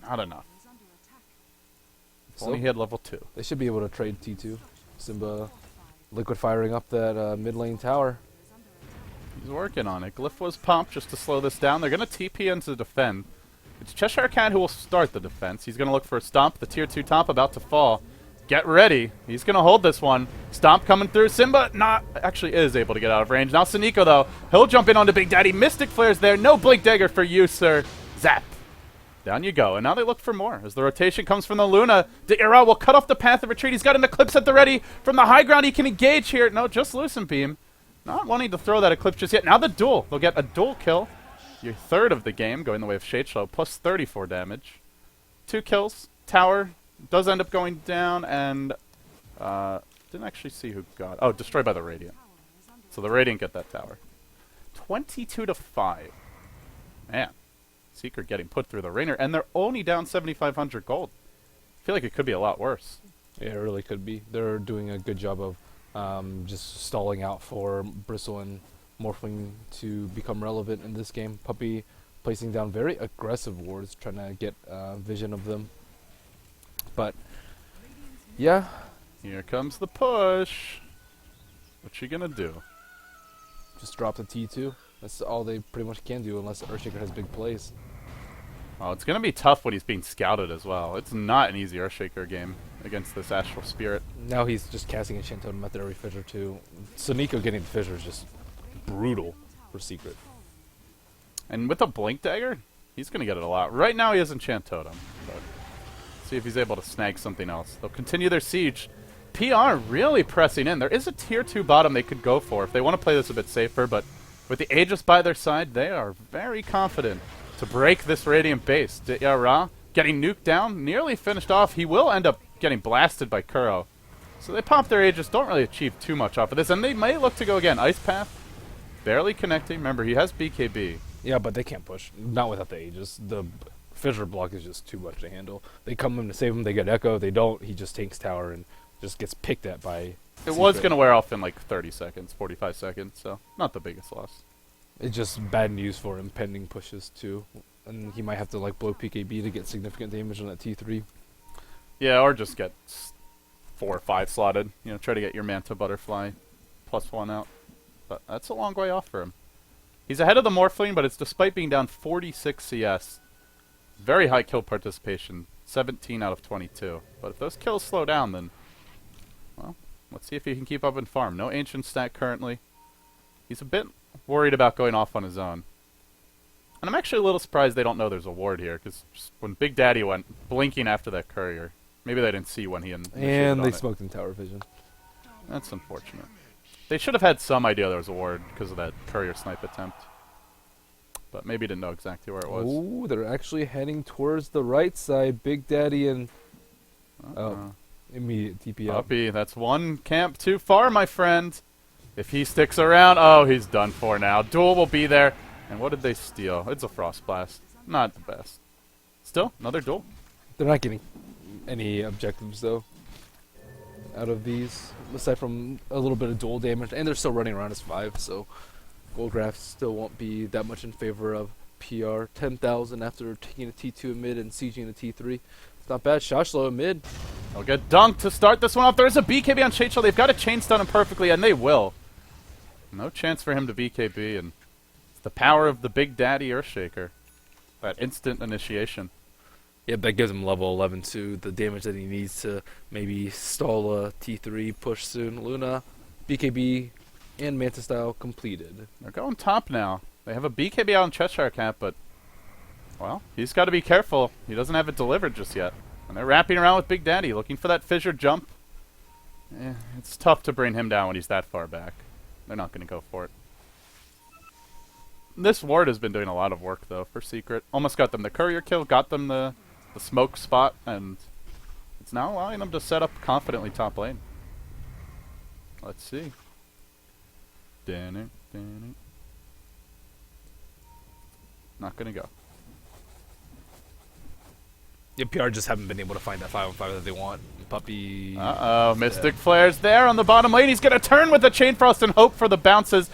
Not enough. If only he had level 2. They should be able to trade T2. Simba liquid firing up that mid lane tower. He's working on it. Glyph was pumped just to slow this down. They're going to TP in to defend. It's Cheshire Cat who will start the defense. He's going to look for a Stomp. The tier 2 top about to fall. Get ready. He's going to hold this one. Stomp coming through. Simba actually is able to get out of range. Now Suniko, though, he'll jump in onto Big Daddy. Mystic Flare's there. No Blink Dagger for you, sir. Zap. Down you go. And now they look for more. As the rotation comes from the Luna, De'Ira will cut off the path of retreat. He's got an Eclipse at the ready. From the high ground, he can engage here. No, just Lucent Beam. Not wanting to throw that Eclipse just yet. Now the duel. They'll get a dual kill. Your third of the game, going the way of Shadeshlow, plus 34 damage. 2 kills. Tower does end up going down, and didn't actually see who got. Oh, destroyed by the Radiant. So the Radiant get that tower. 22-5. Man, Secret getting put through the ringer, and they're only down 7,500 gold. I feel like it could be a lot worse. Yeah, it really could be. They're doing a good job of just stalling out for Bristle and Morphling to become relevant in this game. Puppy placing down very aggressive wards, trying to get vision of them. But, yeah. Here comes the push. What's she gonna do? Just drop the T2. That's all they pretty much can do unless Earthshaker has big plays. Oh, it's gonna be tough when he's being scouted as well. It's not an easy Earthshaker game against this Astral Spirit. Now he's just casting a Chain Totem at every fissure too. Soniko getting the fissure is just brutal for Secret. And with a Blink Dagger, he's gonna get it a lot. Right now he has Enchant Totem, but see if he's able to snag something else. They'll continue their siege. PR really pressing in. There is a tier 2 bottom they could go for if they want to play this a bit safer, but with the Aegis by their side, they are very confident to break this Radiant base. Ra getting nuked down, nearly finished off. He will end up getting blasted by Kuro. So they pop their Aegis, don't really achieve too much off of this, and they may look to go again. Ice Path, barely connecting. Remember, he has BKB. Yeah, but they can't push. Not without the Aegis. The fissure block is just too much to handle. They come in to save him, they get Echo. They don't, he just tanks tower and just gets picked at by It was going to wear off in like 30 seconds, 45 seconds, so not the biggest loss. It's just bad news for him pending pushes too. And he might have to like blow PKB to get significant damage on that T3. Yeah, or just get 4 or 5 slotted. You know, try to get your Manta Butterfly +1 out. But that's a long way off for him. He's ahead of the Morphling, but it's despite being down 46 CS. Very high kill participation, 17 out of 22. But if those kills slow down, then, well, let's see if he can keep up and farm. No Ancient stack currently. He's a bit worried about going off on his own. And I'm actually a little surprised they don't know there's a ward here, because when Big Daddy went blinking after that courier, maybe they didn't see when he initiated And on they it. smoked in tower vision. That's unfortunate. They should have had some idea there was a ward because of that courier snipe attempt. But maybe didn't know exactly where it was. Oh, they're actually heading towards the right side. Big Daddy and immediate TP up. Puppy, that's one camp too far, my friend. If he sticks around, oh, he's done for now. Duel will be there. And what did they steal? It's a Frost Blast. Not the best. Still, another duel. They're not getting any objectives though out of these, aside from a little bit of dual damage, and they're still running around as 5, so Goldgraph still won't be that much in favor of PR. 10,000 after taking a T2 in mid and sieging a T3. It's not bad. Shashlo in mid. They'll get dunked to start this one off. There is a BKB on Shade Shell. They've got to chain stun him perfectly, and they will. No chance for him to BKB, and it's the power of the Big Daddy Earthshaker. That instant initiation. Yep, that gives him level 11 too. The damage that he needs to maybe stall a T3 push soon. Luna, BKB, and Manta Style completed. They're going top now. They have a BKB out in Cheshire Cat, but, well, he's got to be careful. He doesn't have it delivered just yet. And they're wrapping around with Big Daddy, looking for that fissure jump. It's tough to bring him down when he's that far back. They're not going to go for it. This ward has been doing a lot of work, though, for Secret. Almost got them the courier kill, got them the smoke spot, and it's now allowing them to set up confidently top lane. Let's see. Not going to go. Yeah, PR just haven't been able to find that 5-on-5 that they want. Puppy. Uh-oh, Mystic Flare's there on the bottom lane. He's going to turn with the Chain Frost and hope for the bounces.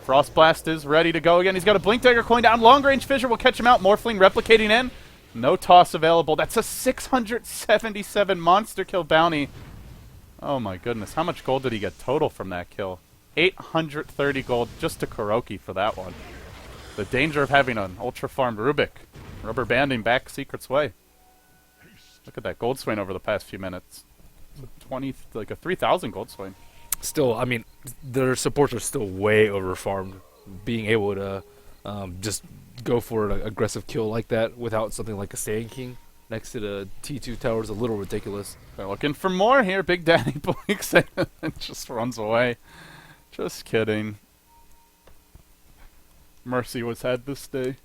Frost Blast is ready to go again. He's got a Blink Dagger coin down. Long Range Fissure will catch him out. Morphling replicating in. No toss available. That's a 677 monster kill bounty. Oh my goodness. How much gold did he get total from that kill? 830 gold just to Kuroki for that one. The danger of having an ultra-farmed Rubik. Rubber banding back Secret's way. Look at that gold swing over the past few minutes. Like a 3,000 gold swing. Still, I mean, their supports are still way overfarmed. Being able to just go for an aggressive kill like that without something like a Sand King next to the T2 tower is a little ridiculous. They're looking for more here. Big Daddy blinks and just runs away. Just kidding. Mercy was had this day.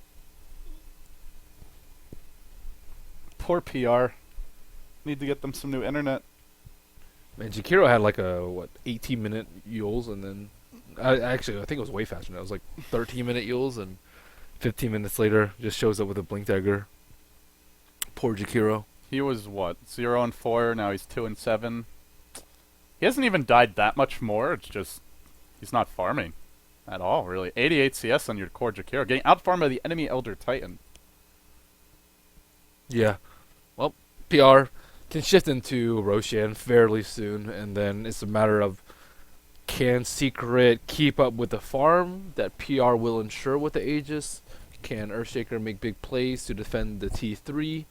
Poor PR. Need to get them some new internet. Man, Jakiro had like a, 18-minute Yules, and then... Actually, I think it was way faster than that. It was like 13-minute Yules, and 15 minutes later, just shows up with a Blink Dagger. Poor Jakiro. He was, what, 0-4, now he's 2-7. He hasn't even died that much more, it's just... He's not farming at all, really. 88 CS on your core Jakiro, getting outfarmed by the enemy Elder Titan. Yeah. Well, PR can shift into Roshan fairly soon, and then it's a matter of Can Secret keep up with the farm that PR will ensure with the Aegis? Can Earthshaker make big plays to defend the T3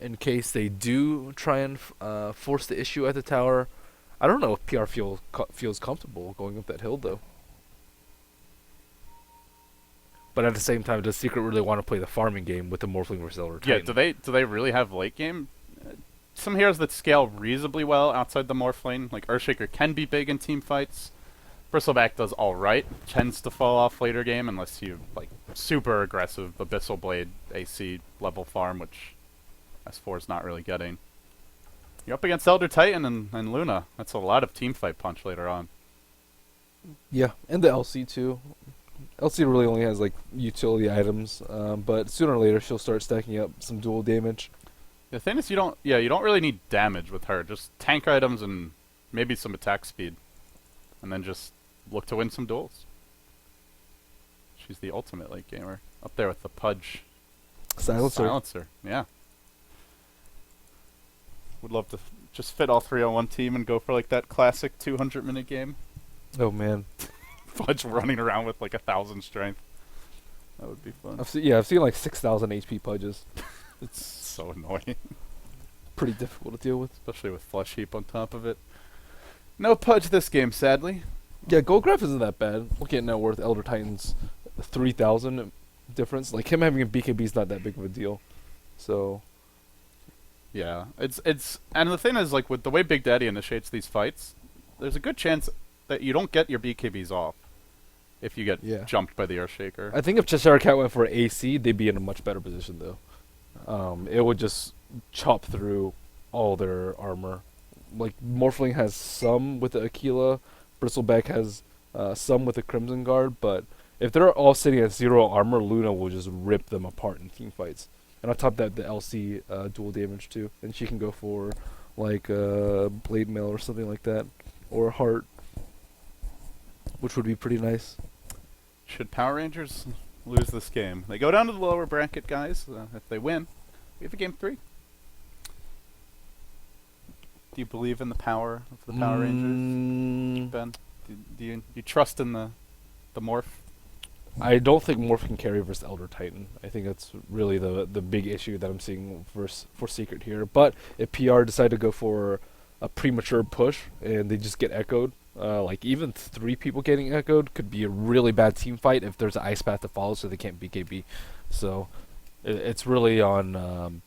in case they do try and force the issue at the tower? I don't know if PR feels comfortable going up that hill though. But at the same time, does Secret really want to play the farming game with the Morphling versus Elder Yeah, Titan? do they really have late game? Some heroes that scale reasonably well outside the Morph lane, like Earthshaker, can be big in team fights. Bristleback does all right, tends to fall off later game unless you like super aggressive Abyssal Blade AC level farm, which S4 is not really getting. You're up against Elder Titan and Luna. That's a lot of team fight punch later on. Yeah, and the LC too. LC really only has like utility items, but sooner or later she'll start stacking up some dual damage. The thing is, you don't really need damage with her. Just tank items and maybe some attack speed, and then just look to win some duels. She's the ultimate late gamer, up there with the Pudge Silencer. Yeah. Would love to just fit all three on one team and go for like that classic 200-minute game. Oh man, Pudge running around with like 1,000 strength. That would be fun. I've seen like 6,000 HP Pudges. It's so annoying, Pretty difficult to deal with. especially with Flesh Heap on top of it. No Pudge this game, sadly. Yeah, Goldgraph isn't that bad. Looking at net worth, Elder Titan's 3,000 difference. Like him having a BKB is not that big of a deal. So Yeah, it's and the thing is, like, with the way Big Daddy initiates these fights, there's a good chance that you don't get your BKBs off if you get Yeah. jumped by the Earthshaker. I think if Cheshire Cat went for AC, they'd be in a much better position though. It would just chop through all their armor. Like Morphling has some with the Aquila, Bristleback has some with the Crimson Guard, but if they're all sitting at 0 armor, Luna will just rip them apart in team fights. And on top of that, the LC dual damage too, and she can go for like Blade Mail or something like that, or Heart, which would be pretty nice. Should Power Rangers lose this game, they go down to the lower bracket, guys. If they win, we have a game 3. Do you believe in the power of the Power Rangers, Ben? Do you trust in the morph? I don't think Morph can carry versus Elder Titan. I think that's really the big issue that I'm seeing for Secret here. But if PR decide to go for a premature push and they just get echoed, like even 3 people getting echoed could be a really bad team fight if there's an ice path to follow, so they can't BKB. So it's really on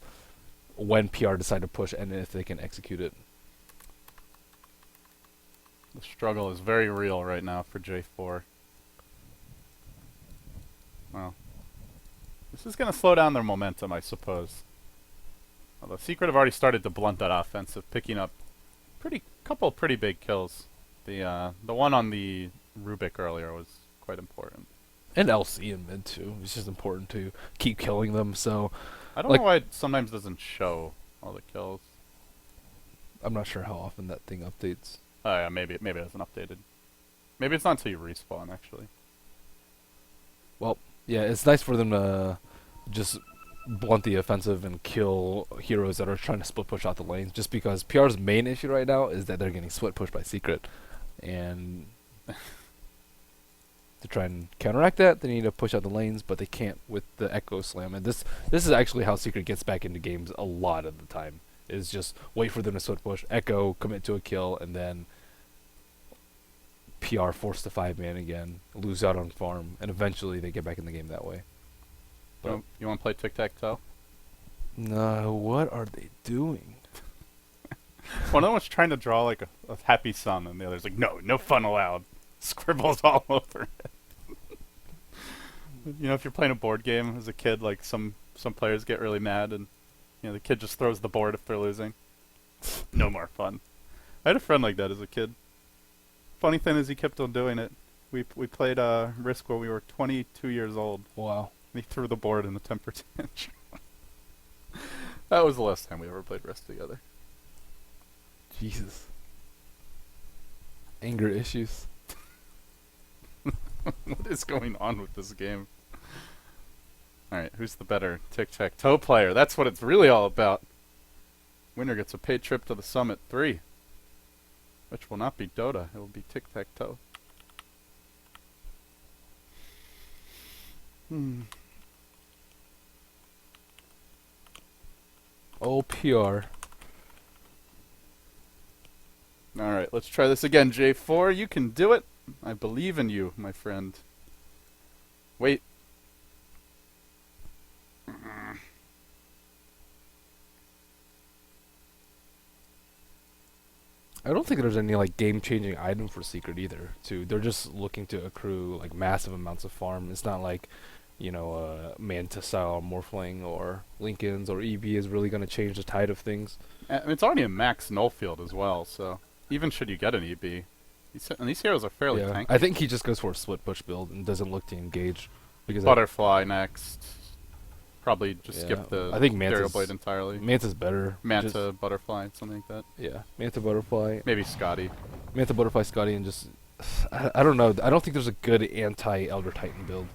when PR decide to push and if they can execute it. The struggle is very real right now for J4. Well, this is going to slow down their momentum, I suppose. Although Secret have already started to blunt that offensive, picking up couple pretty big kills. The one on the Rubik earlier was quite important. And LC in mid too. It's just important to keep killing them. So I don't like, know why it sometimes doesn't show all the kills. I'm not sure how often that thing updates. Oh yeah, maybe it hasn't updated. Maybe it's not until you respawn, actually. Well, yeah, it's nice for them to just blunt the offensive and kill heroes that are trying to split push out the lanes. Just because PR's main issue right now is that they're getting split pushed by Secret, and to try and counteract that, they need to push out the lanes, but they can't with the Echo Slam. And this is actually how Secret gets back into games a lot of the time. Is just wait for them to split push, Echo, commit to a kill, and then PR forced to 5-man again, lose out on farm, and eventually they get back in the game that way. But You want to play tic-tac-toe? no, what are they doing? One of them was trying to draw like a happy sun, and the other's like, no fun allowed. Scribbles all over it. You know, if you're playing a board game as a kid, like some players get really mad, and the kid just throws the board if they're losing. No more fun. I had a friend like that as a kid. Funny thing is, he kept on doing it. We played Risk when we were 22 years old. Wow. And he threw the board in the temper tantrum. That was the last time we ever played Risk together. Jesus. Anger issues. What is going on with this game? Alright, who's the better tic-tac-toe player? That's what it's really all about. Winner gets a paid trip to the Summit 3. Which will not be Dota. It will be tic-tac-toe. Oh, PR. Alright, let's try this again, J4. You can do it. I believe in you, my friend. Wait. I don't think there's any like game-changing item for Secret either. Too, they're just looking to accrue like massive amounts of farm. It's not like, Manta style Morphling or Lincoln's or EB is really gonna change the tide of things. And it's already a max null field as well, so even should you get an EB, these heroes are fairly tanky. I think he just goes for a split push build and doesn't look to engage because Butterfly next. Probably just skip the I think Aerial Blade entirely. Manta's better. Manta, Butterfly, something like that. Yeah, Manta Butterfly. Maybe Scotty. Manta Butterfly Scotty and just I don't know. I don't think there's a good anti Elder Titan build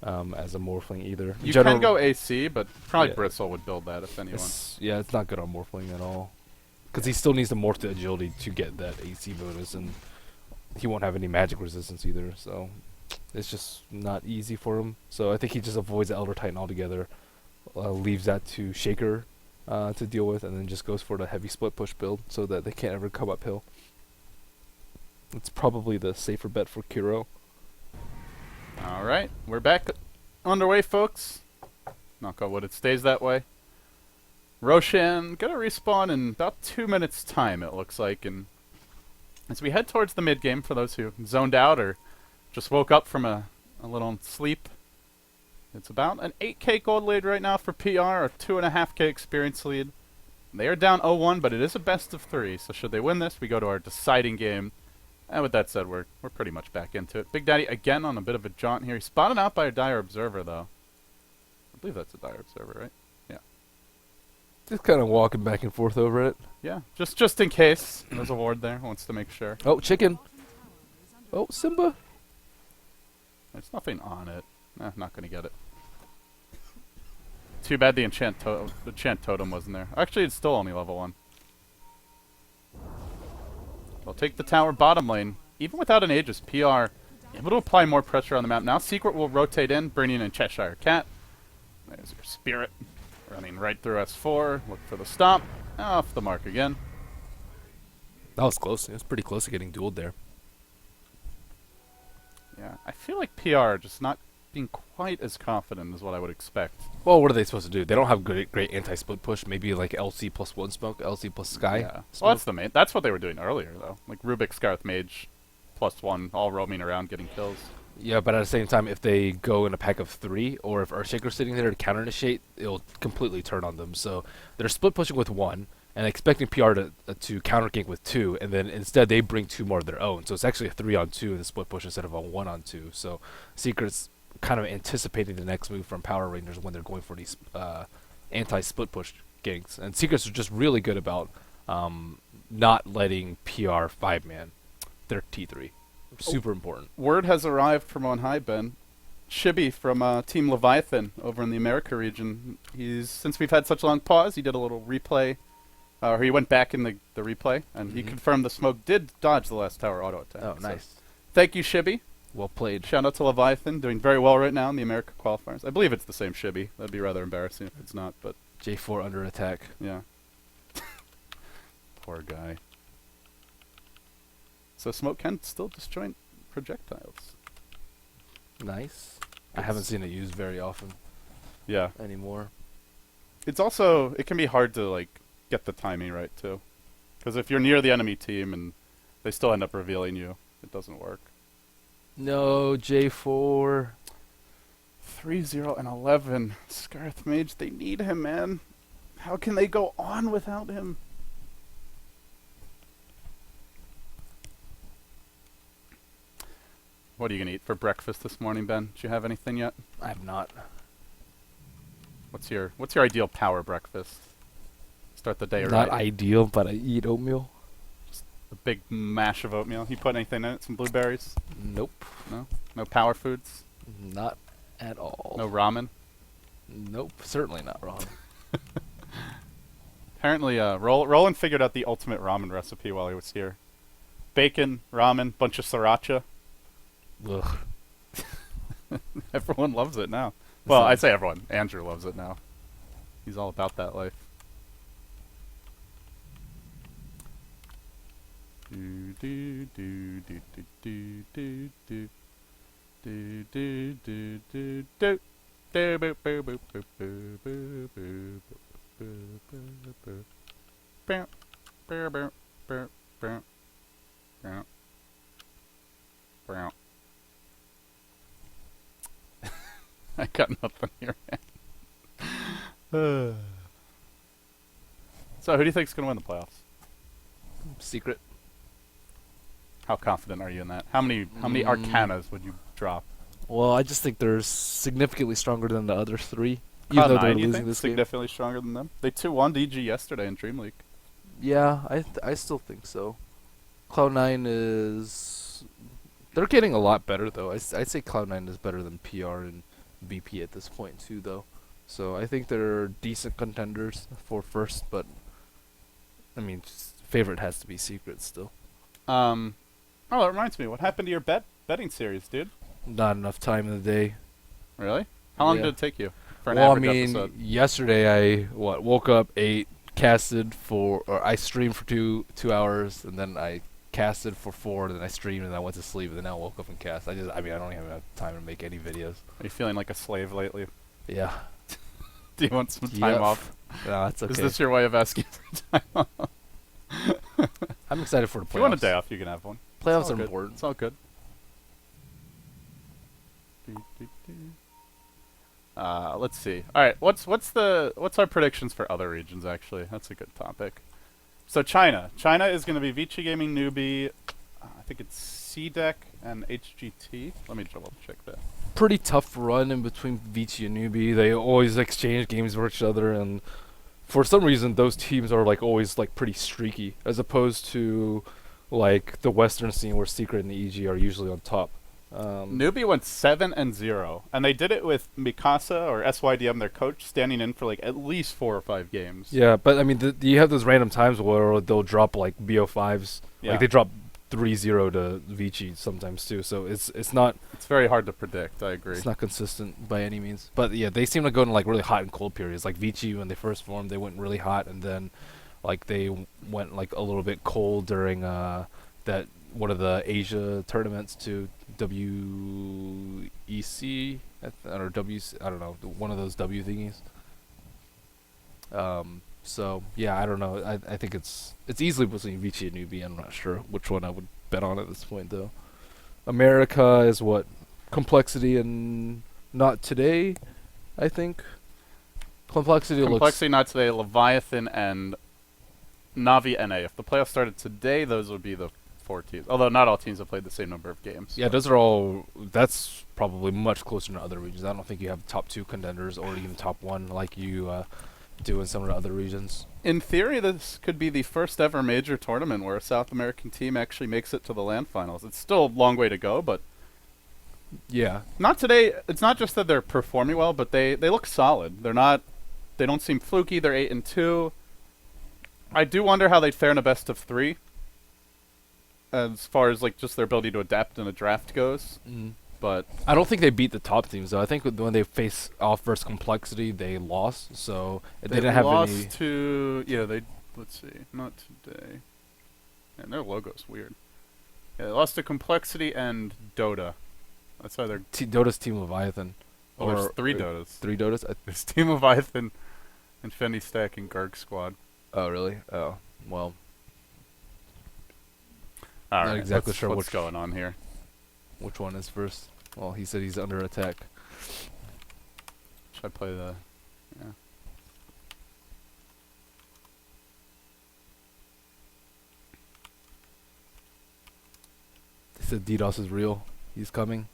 as a Morphling either. You can go AC, but probably Bristle would build that if anyone. It's not good on Morphling at all. Because he still needs to morph to agility to get that AC bonus, and he won't have any magic resistance either, so it's just not easy for him. So I think he just avoids the Elder Titan altogether, leaves that to Shaker to deal with, and then just goes for the heavy split push build so that they can't ever come uphill. It's probably the safer bet for Kuro. Alright, we're back underway, folks. Knock on wood, it stays that way. Roshan gonna respawn in about 2 minutes time, it looks like, and as we head towards the mid game, for those who zoned out or just woke up from a little sleep, it's about an 8k gold lead right now for PR, a 2.5k experience lead. They are down 0-1, but it is a best of 3, so should they win this, we go to our deciding game. And with that said, we're pretty much back into it. Big Daddy again on a bit of a jaunt here. He's spotted out by a Dire Observer, though. I believe that's a Dire Observer, right? Yeah. Just kind of walking back and forth over it. Yeah, just in case. There's a ward there. Wants to make sure. Oh, chicken. Oh, Simba. There's nothing on it. Not gonna get it. Too bad the enchant totem wasn't there. Actually, it's still only level 1. They'll take the tower bottom lane. Even without an Aegis, PR able to apply more pressure on the map. Now Secret will rotate in, bringing in Cheshire Cat. There's your Spirit. Running right through S4. Look for the stop. Off the mark again. That was close. It was pretty close to getting dueled there. Yeah, I feel like PR just not being quite as confident as what I would expect. Well, what are they supposed to do? They don't have great anti-split push. Maybe like LC plus 1 smoke, LC plus Sky. Yeah. Well, that's what they were doing earlier, though. Like Rubik, Scarth Mage, +1, all roaming around getting kills. Yeah, but at the same time, if they go in a pack of 3, or if Earthshaker's sitting there to counter initiate, it'll completely turn on them. So they're split pushing with 1 and expecting PR to counter gank with 2, and then instead they bring 2 more of their own. So it's actually a 3-on-2 in the split push instead of a 1-on-2. So Secret's kind of anticipating the next move from Power Rangers when they're going for these anti-split push ganks. And Secrets are just really good about not letting PR 5-man their T3. Super important. Word has arrived from on high, Ben. Shibby from Team Leviathan over in the America region. Since we've had such a long pause, he did a little replay, or he went back in the replay, and he confirmed the smoke did dodge the last tower auto attack. Oh, nice. So, thank you, Shibby. Well played. Shout out to Leviathan, doing very well right now in the America qualifiers. I believe it's the same Shibby. That'd be rather embarrassing if it's not, but J4 under attack. yeah. Poor guy. So smoke can still disjoint projectiles. Nice. I haven't seen it used very often Yeah. anymore. It's also, it can be hard to like get the timing right too. Because if you're near the enemy team and they still end up revealing you, it doesn't work. No, J4. 3-0 and 11. Scarth Mage, they need him, man. How can they go on without him? What are you going to eat for breakfast this morning, Ben? Do you have anything yet? I have not. What's your ideal power breakfast? Start the day Not right. ideal, but I eat oatmeal. A big mash of oatmeal. You put anything in it? Some blueberries? Nope. No? No power foods? Not at all. No ramen? Nope. Certainly not wrong. Apparently, Roland figured out the ultimate ramen recipe while he was here. bacon, ramen, bunch of sriracha. Ugh. Everyone loves it now. It's Well, not- I say everyone. Andrew loves it now. He's all about that life. Do do do do do do do do do do do do. Do, boo, boo, boo, boo, boo, boo, boo, boo, boo, boo. Bow, bow, bow, bow, bow, bow, bow. I got nothing here. So, who do you think's gonna win the playoffs? Secret. How confident are you in that? How many Arcanas would you drop? Well, I just think they're significantly stronger than the other three, even though they're Cloud9, you losing think? this game. Significantly stronger than them? They 2-1 DG yesterday in Dream League. Yeah, I still think so. Cloud9 is... They're getting a lot better, though. I'd say Cloud9 is better than PR and VP at this point, too, though. So I think they're decent contenders for first, but... I mean, favorite has to be Secret still. Oh, that reminds me. What happened to your betting series, dude? Not enough time in the day. Really? How long Yeah. did it take you for an Well, I average mean, episode? yesterday I woke up, ate, casted for, or I streamed for 2 hours, and then I casted for 4, and then I streamed, and I went to sleep, and then I woke up and cast. I mean, I don't even have time to make any videos. Are you feeling like a slave lately? Yeah. Do you want some time Yep. off? No, that's okay. Is this your way of asking for time off? I'm excited for the playoffs. If you want a day off, you can have one. Playoffs It's all are good. important. It's all good. Let's see. All right, what's our predictions for other regions? Actually, that's a good topic. So China is going to be Vici Gaming, Newbie. I think it's C-Deck and HGT. Let me double check that. Pretty tough run in between Vici and Newbie. They always exchange games with each other, and for some reason, those teams are like always like pretty streaky, as opposed to like the Western scene where Secret and the EG are usually on top. Newbie went 7-0, and they did it with Mikasa or SYDM, their coach, standing in for like at least 4 or 5 games. Yeah, but I mean, you have those random times where they'll drop like BO5s. Yeah. Like they drop 3-0 to Vici sometimes too. So it's not It's very hard to predict. I agree. it's not consistent by any means. But yeah, they seem to go in like really hot and cold periods. Like Vici, when they first formed, they went really hot, and then like they went like a little bit cold during that one of the Asia tournaments to WEC or WC, I don't know, one of those W thingies. So yeah, I don't know. I think it's easily between Vici and Newbie. I'm not sure which one I would bet on at this point though. America is what? Complexity and Not Today, I think. Complexity not today, Leviathan and Navi NA. If the playoffs started today, those would be the 4 teams. Although not all teams have played the same number of games. Yeah, those are all. That's probably much closer to other regions. I don't think you have top 2 contenders or even top 1 like you do in some of the other regions. In theory, this could be the first ever major tournament where a South American team actually makes it to the LAN finals. It's still a long way to go, but Yeah, not today. It's not just that they're performing well, but they look solid. They don't seem fluky. They're 8-2. I do wonder how they'd fare in a best of 3. As far as like just their ability to adapt in a draft goes, but I don't think they beat the top teams though. I think when they face off versus Complexity, they lost. So they didn't have lost any. to let's see, not today. And their logo's weird. Yeah, they lost to Complexity and Dota. That's why they're Dota's Team Leviathan. there's 3 Dotas. 3 Dotas? There's Team Leviathan, Infinity Stack, and Garg Squad. Oh, really? Oh, well. All Not right, exactly sure what's which- going on here. Which one is first? Well, he said he's under attack. Should I play the? Yeah. He said DDoS is real. He's coming.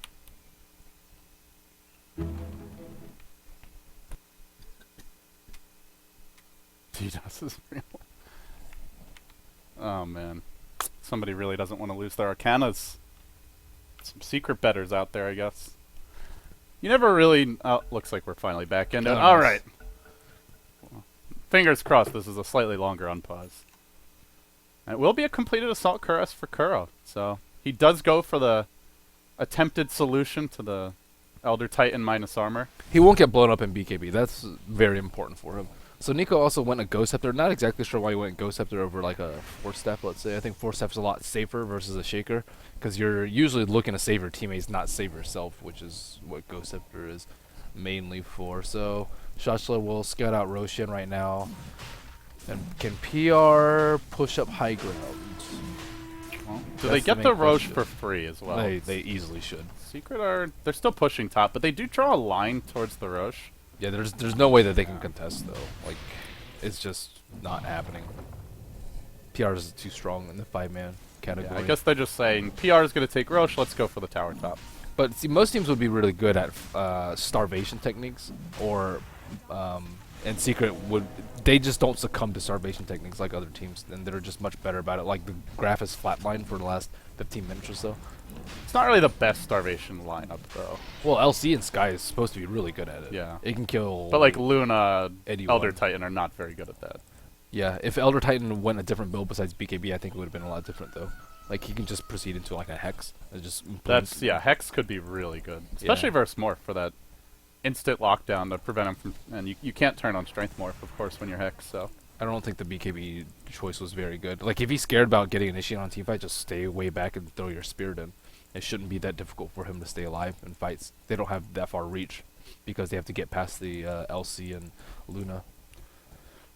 DDoS is real. Oh man, somebody really doesn't want to lose their Arcanas. Some secret betters out there, I guess. You never really. Oh, looks like we're finally back in it. Oh, All nice. right. Well, fingers crossed. This is a slightly longer unpause. And it will be a completed Assault Cuirass for Kuro. So he does go for the attempted solution to the Elder Titan minus armor. He won't get blown up in BKB. That's very important for him. So Nico also went a Ghost Scepter. Not exactly sure why he went Ghost Scepter over like a Force Staff, let's say. I think Force Staff's a lot safer versus a Shaker, because you're usually looking to save your teammates, not save yourself, which is what Ghost Scepter is mainly for. So Shachla will scout out Roshan right now. And can PR push up high ground? Well, do they get the Roche for free as well? They easily should. Secret they're still pushing top, but they do draw a line towards the Roche. Yeah, there's no way that they can contest though. Like, it's just not happening. PR is too strong in the 5-man category. Yeah, I guess they're just saying PR is going to take Roche. Let's go for the tower top. But see, most teams would be really good at starvation techniques, or and Secret would. They just don't succumb to starvation techniques like other teams, and they're just much better about it. Like the graph is flatlined for the last 15 minutes or so. It's not really the best starvation lineup though. Well, LC and Sky is supposed to be really good at it. Yeah, it can kill. But like Luna, anyone. Elder Titan are not very good at that. Yeah, if Elder Titan went a different build besides BKB, I think it would have been a lot different though. Like he can just proceed into like a Hex. It just That's Hex could be really good, especially versus Morph for that instant lockdown to prevent him from. And you can't turn on Strength Morph, of course, when you're Hex. So I don't think the BKB choice was very good. Like if he's scared about getting initiated on a teamfight, just stay way back and throw your Spirit in. It shouldn't be that difficult for him to stay alive in fights. They don't have that far reach because they have to get past the LC and Luna.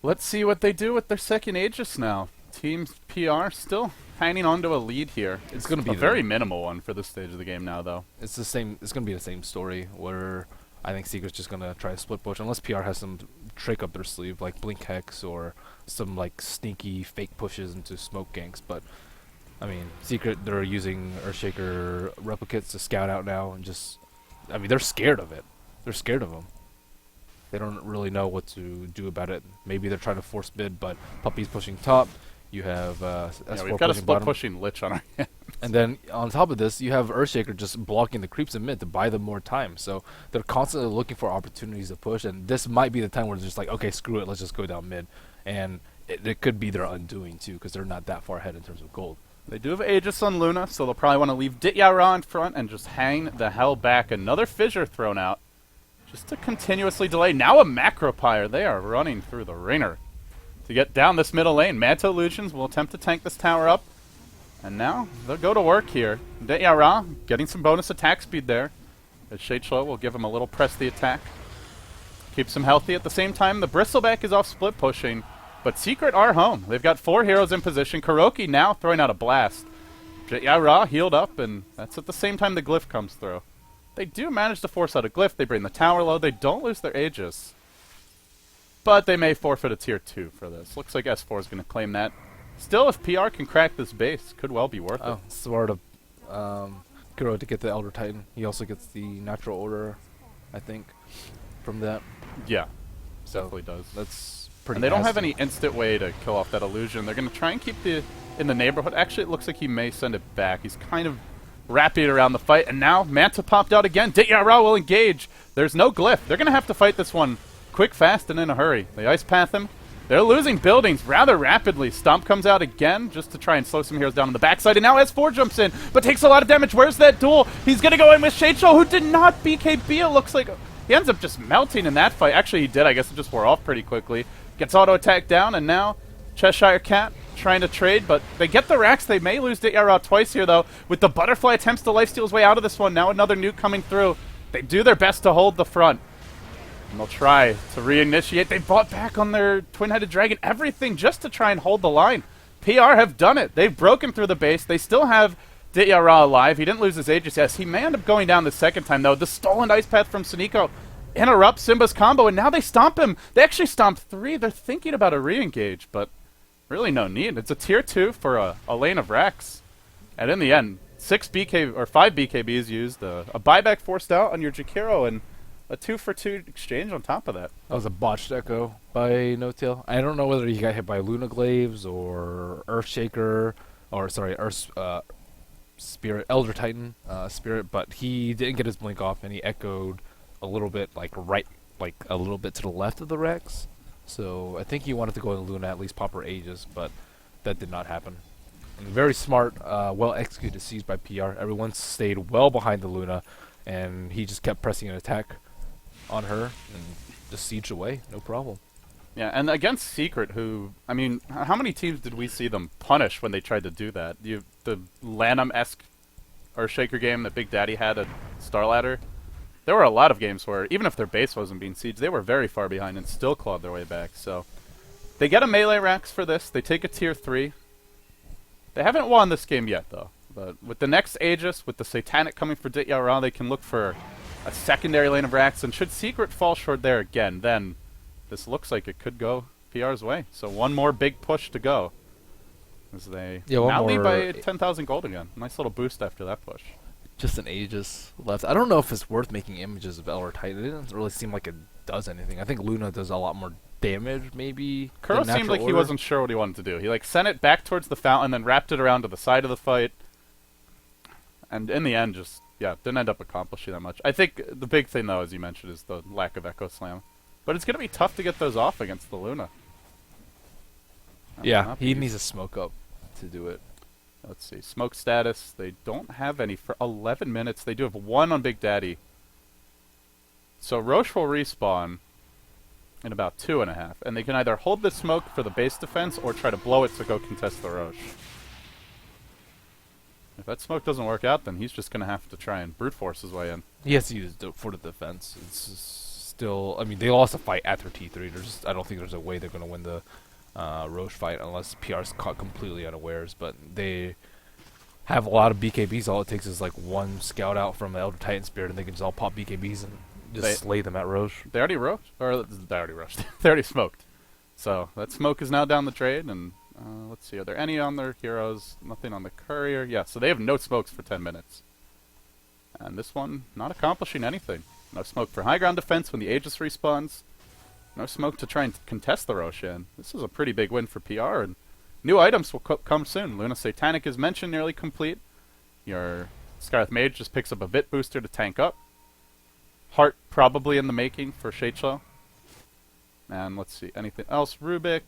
Let's see what they do with their second Aegis now. Team PR still hanging on to a lead here. It's going to be a very minimal one for this stage of the game now, though. It's the same. It's going to be the same story where I think Secret's just going to try to split push unless PR has some trick up their sleeve like Blink Hex or some like sneaky fake pushes into smoke ganks. But I mean, Secret, they're using Earthshaker replicates to scout out now and just, I mean, they're scared of it. They're scared of them. They don't really know what to do about it. Maybe they're trying to force bid, but Puppy's pushing top. You have S4 we've got a split bottom. pushing Lich on our hands. And then on top of this, you have Earthshaker just blocking the creeps in mid to buy them more time. So they're constantly looking for opportunities to push, and this might be the time where they're just like, okay, screw it, let's just go down mid. And it could be their undoing too, because they're not that far ahead in terms of gold. They do have Aegis on Luna, so they'll probably want to leave Ditya in front and just hang the hell back. Another Fissure thrown out just to continuously delay. Now a Macropyre. They are running through the ringer to get down this middle lane. Manto Illusions will attempt to tank this tower up. And now they'll go to work here. Ditya getting some bonus attack speed there. As Shachlo will give him a little press the attack. Keeps him healthy at the same time. The Bristleback is off split pushing. But Secret are home. They've got 4 heroes in position. Kuroki now throwing out a blast. Ditya healed up, and that's at the same time the Glyph comes through. They do manage to force out a Glyph. They bring the tower low. They don't lose their Aegis. But they may forfeit a tier 2 for this. Looks like S4 is going to claim that. Still, if PR can crack this base, could well be worth it. Smart of Kuro to get the Elder Titan. He also gets the Natural Order, I think, from that. Yeah, so definitely does. That's pretty And they don't have any instant way to kill off that illusion. They're going to try and keep the in the neighborhood. Actually, it looks like he may send it back. He's kind of wrapping around the fight. And now Manta popped out again. Ditya will engage. There's no Glyph. They're going to have to fight this one quick, fast, and in a hurry. They Ice Path him. They're losing buildings rather rapidly. Stomp comes out again just to try and slow some heroes down on the backside. And now S4 jumps in, but takes a lot of damage. Where's that duel? He's going to go in with Shachel, who did not BKB. It looks like he ends up just melting in that fight. Actually, he did. I guess it just wore off pretty quickly. Gets auto attack down, and now Cheshire Cat trying to trade, but they get the racks. They may lose Ditya twice here, though. With the Butterfly attempts to lifesteal his way out of this one. Now another nuke coming through. They do their best to hold the front. And they'll try to reinitiate. They fought back on their Twin-Headed Dragon. Everything just to try and hold the line. PR have done it. They've broken through the base. They still have Ditya alive. He didn't lose his Aegis. Yes, he may end up going down the second time, though. The stolen Ice Path from Suniko interrupts Simba's combo, and now they stomp him. They actually stomped 3. They're thinking about a re-engage, but really no need. It's a tier 2 for a lane of Rex. And in the end, 5 BKBs used, a buyback forced out on your Jakiro, and a 2-for-2 exchange on top of that. That was a botched echo by No Tail. I don't know whether he got hit by Luna Glaives or Earthshaker, or sorry, Spirit, Elder Titan Spirit, but he didn't get his blink off, and he echoed a little bit a little bit to the left of the Rex. So I think he wanted to go in Luna, at least pop her Aegis, but that did not happen. And very smart, well executed siege by PR. Everyone stayed well behind the Luna, and he just kept pressing an attack on her and just siege away, no problem. Yeah, and against Secret, who, I mean, how many teams did we see them punish when they tried to do that? The Lanham-esque Earthshaker game that Big Daddy had at Starladder, there were a lot of games where, even if their base wasn't being sieged, they were very far behind and still clawed their way back. So they get a melee Rax for this. They take a tier 3. They haven't won this game yet, though. But with the next Aegis, with the Satanic coming for Ditya Ra, they can look for a secondary lane of Rax. And should Secret fall short there again, then this looks like it could go PR's way. So one more big push to go. As they now lead by 10,000 gold again. Nice little boost after that push. Just an Aegis left. I don't know if it's worth making images of Elder Titan. It doesn't really seem like it does anything. I think Luna does a lot more damage, maybe. Kuro seemed like he wasn't sure what he wanted to do. He like sent it back towards the fountain, then wrapped it around to the side of the fight. And in the end, just, yeah, didn't end up accomplishing that much. I think the big thing, though, as you mentioned, is the lack of Echo Slam. But it's going to be tough to get those off against the Luna. Yeah, he needs to smoke up to do it. Let's see. Smoke status. They don't have any for 11 minutes. They do have 1 on Big Daddy. So Roche will respawn in about 2.5. And they can either hold the smoke for the base defense or try to blow it to go contest the Roche. If that smoke doesn't work out, then he's just going to have to try and brute force his way in. He has to use it for the defense. It's still... I mean, they lost a fight after T3. I don't think there's a way they're going to win the Roche fight unless PR's caught completely unawares. But they have a lot of BKBs. All it takes is like one scout out from the Elder Titan Spirit, and they can just all pop BKBs and just slay them at Roche. They already roached? Or they already roached. They already smoked. So that smoke is now down the trade, and... let's see, are there any on their heroes? Nothing on the courier. Yeah, so they have no smokes for 10 minutes. And this one, not accomplishing anything. No smoke for high ground defense when the Aegis respawns. No smoke to try and contest the Roshan. This is a pretty big win for PR, and new items will come soon. Luna Satanic is mentioned, nearly complete. Your Scarlet Mage just picks up a Vit booster to tank up. Heart probably in the making for Sheicho. And let's see, anything else? Rubik.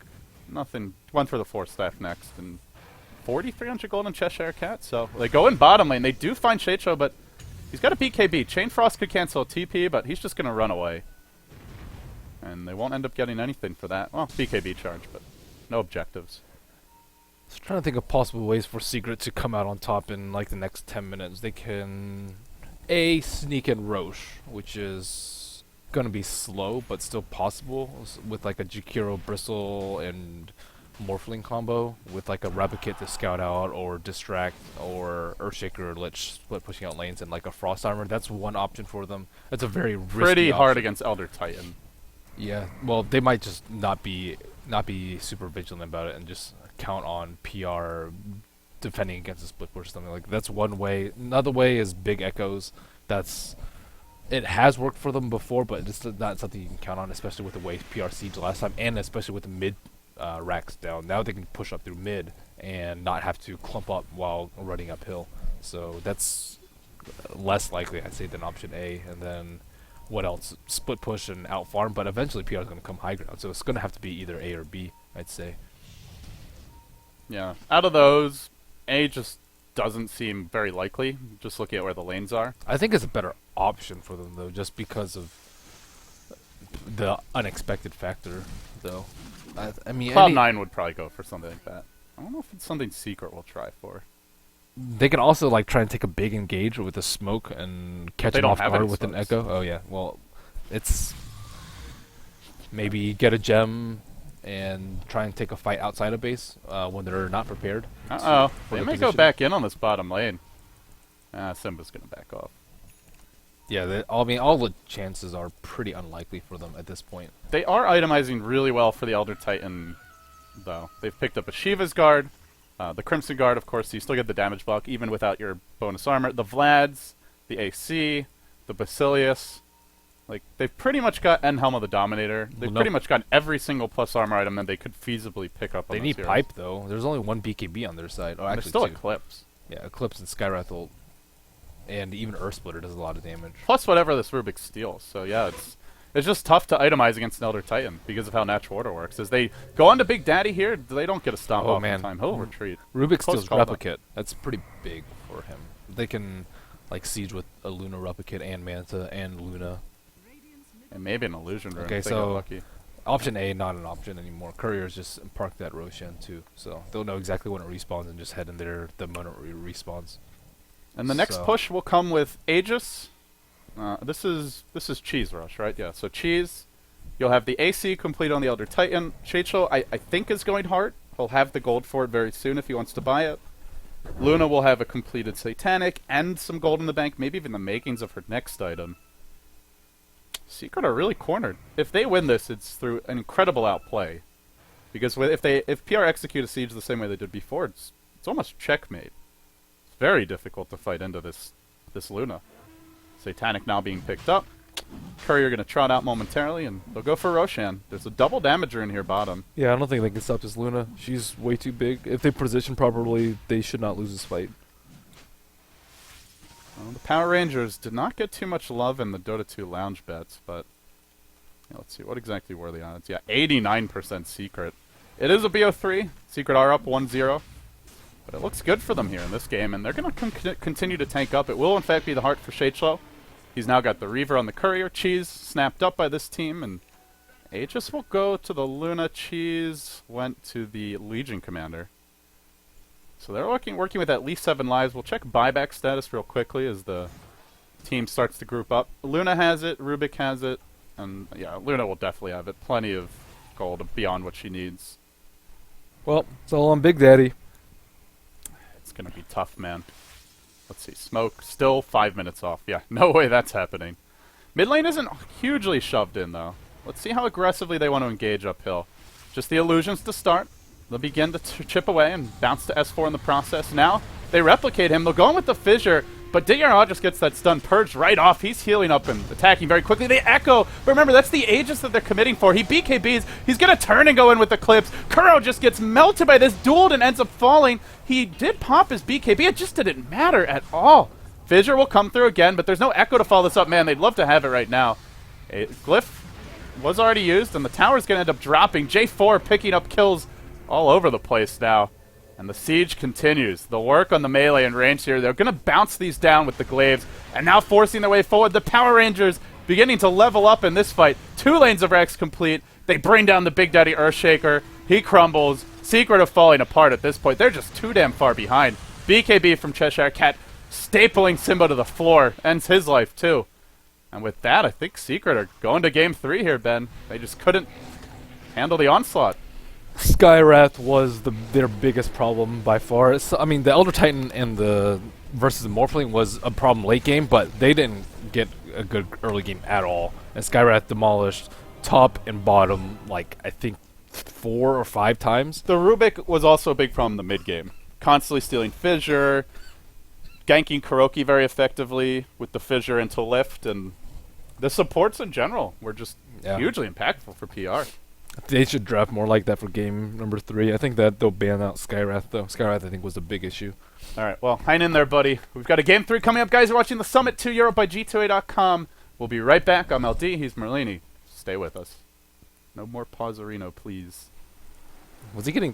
Nothing. One for the 4 staff next, and 4,300 gold on Cheshire Cat. So they go in bottom lane. They do find Sheicho, but he's got a BKB. Chain Frost could cancel a TP, but he's just going to run away. And they won't end up getting anything for that. Well, BKB charge, but no objectives. Just trying to think of possible ways for Secret to come out on top in like the next 10 minutes. They can sneak in Roche, which is gonna be slow but still possible with like a Jakiro Bristle and Morphling combo with like a Rabikit to scout out or distract or Earthshaker Lich split pushing out lanes and like a Frost Armor. That's one option for them. That's a very risky pretty hard option. against Elder Titan. Yeah, well they might just not be super vigilant about it and just count on PR defending against a split push or something like that. That's one way. Another way is big echoes. It has worked for them before, but it's not something you can count on, especially with the way PR sieged last time, and especially with the mid racks down. Now they can push up through mid and not have to clump up while running uphill. So that's less likely, I'd say, than option A. And then what else? Split push and out farm, but eventually PR is going to come high ground, so it's going to have to be either A or B, I'd say. Yeah, out of those, A just doesn't seem very likely, just looking at where the lanes are. I think it's a better option for them, though, just because of the unexpected factor, though. I mean, Cloud9 would probably go for something like that. I don't know if it's something Secret will try for. They can also like try and take a big engage with a smoke and catch him off guard with an echo. Oh yeah, well, it's maybe get a gem and try and take a fight outside of base when they're not prepared. Uh-oh, they may go back in on this bottom lane. Simba's gonna back off. Yeah, I mean, all the chances are pretty unlikely for them at this point. They are itemizing really well for the Elder Titan, though. They've picked up a Shiva's Guard, the Crimson Guard, of course, so you still get the damage block even without your bonus armor. The Vlads, the AC, the Basilius. Like, they've pretty much got Helm of the Dominator. They've pretty much got every single plus armor item that they could feasibly pick up on They need Pipe, though. There's only one BKB on their side. Oh, actually, there's still two. Eclipse. Yeah, Eclipse and Skywrath ult. And even Earth Splitter does a lot of damage. Plus whatever this Rubik steals. So yeah, It's just tough to itemize against an Elder Titan because of how natural order works. As they go on to Big Daddy here, they don't get a stomp off in time. He'll retreat. Rubik Close steals call, though. Replicate. That's pretty big for him. They can like siege with a Luna Replicate and Manta and Luna. And maybe an illusion rune. Okay, if they get so lucky. option A, not an option anymore. Courier's just parked that Roshan too, so they'll know exactly when it respawns and just head in there the moment it respawns. And the next So- push will come with Aegis. This is Cheese Rush, right? Yeah. So Cheese, you'll have the AC complete on the Elder Titan. Sheicho, I think is going hard. He'll have the gold for it very soon if he wants to buy it. Luna will have a completed Satanic and some gold in the bank, maybe even the makings of her next item. Secret are really cornered. If they win this, it's through an incredible outplay. Because if PR execute a siege the same way they did before, it's almost checkmate. It's very difficult to fight into this Luna. Satanic now being picked up. Courier going to trot out momentarily, and they'll go for Roshan. There's a double damager in here bottom. Yeah, I don't think they can stop this Luna. She's way too big. If they position properly, they should not lose this fight. Well, the Power Rangers did not get too much love in the Dota 2 lounge bets, but yeah, let's see, what exactly were the odds? Yeah, 89% Secret. It is a BO3. Secret are up 1-0. But it looks good for them here in this game, and they're going to continue to tank up. It will, in fact, be the heart for Sheicho. He's now got the Reaver on the Courier. Cheese snapped up by this team, and Aegis will go to the Luna. Cheese went to the Legion Commander. So they're working with at least 7 lives. We'll check buyback status real quickly as the team starts to group up. Luna has it, Rubik has it, and yeah, Luna will definitely have it. Plenty of gold beyond what she needs. Well, it's all on Big Daddy. It's going to be tough, man. Let's see. Smoke still 5 minutes off. Yeah, no way that's happening. Mid lane isn't hugely shoved in, though. Let's see how aggressively they want to engage uphill. Just the illusions to start. They'll begin to chip away and bounce to S4 in the process. Now they replicate him. They'll go in with the fissure, but Digyara just gets that stun purged right off. He's healing up and attacking very quickly. They echo, but remember, that's the Aegis that they're committing for. He BKBs. He's going to turn and go in with the clips. Kuro just gets melted by this duel and ends up falling. He did pop his BKB. It just didn't matter at all. Fissure will come through again, but there's no echo to follow this up. Man, they'd love to have it right now. Glyph was already used, and the tower's going to end up dropping. J4 picking up kills all over the place now. And the siege continues. The work on the melee and range here. They're going to bounce these down with the glaives. And now forcing their way forward. The Power Rangers beginning to level up in this fight. 2 lanes of Rex complete. They bring down the Big Daddy Earthshaker. He crumbles. Secret of falling apart at this point. They're just too damn far behind. BKB from Cheshire Cat stapling Simba to the floor. Ends his life too. And with that, I think Secret are going to game 3 here, Ben. They just couldn't handle the onslaught. Skywrath was their biggest problem by far. So, I mean, the Elder Titan and the versus the Morphling was a problem late game, but they didn't get a good early game at all. And Skywrath demolished top and bottom, like, I think 4 or 5 times. The Rubik was also a big problem in the mid game. Constantly stealing Fissure, ganking Kuroki very effectively with the Fissure into lift, and the supports in general were just hugely impactful for PR. They should draft more like that for game number 3. I think that they'll ban out Skywrath, though. Skywrath, I think, was the big issue. All right, well, hang in there, buddy. We've got a game 3 coming up, guys. You're watching the Summit 2 Europe by G2A.com. We'll be right back. I'm LD. He's Merlini. Stay with us. No more Pausarino, please. Was he getting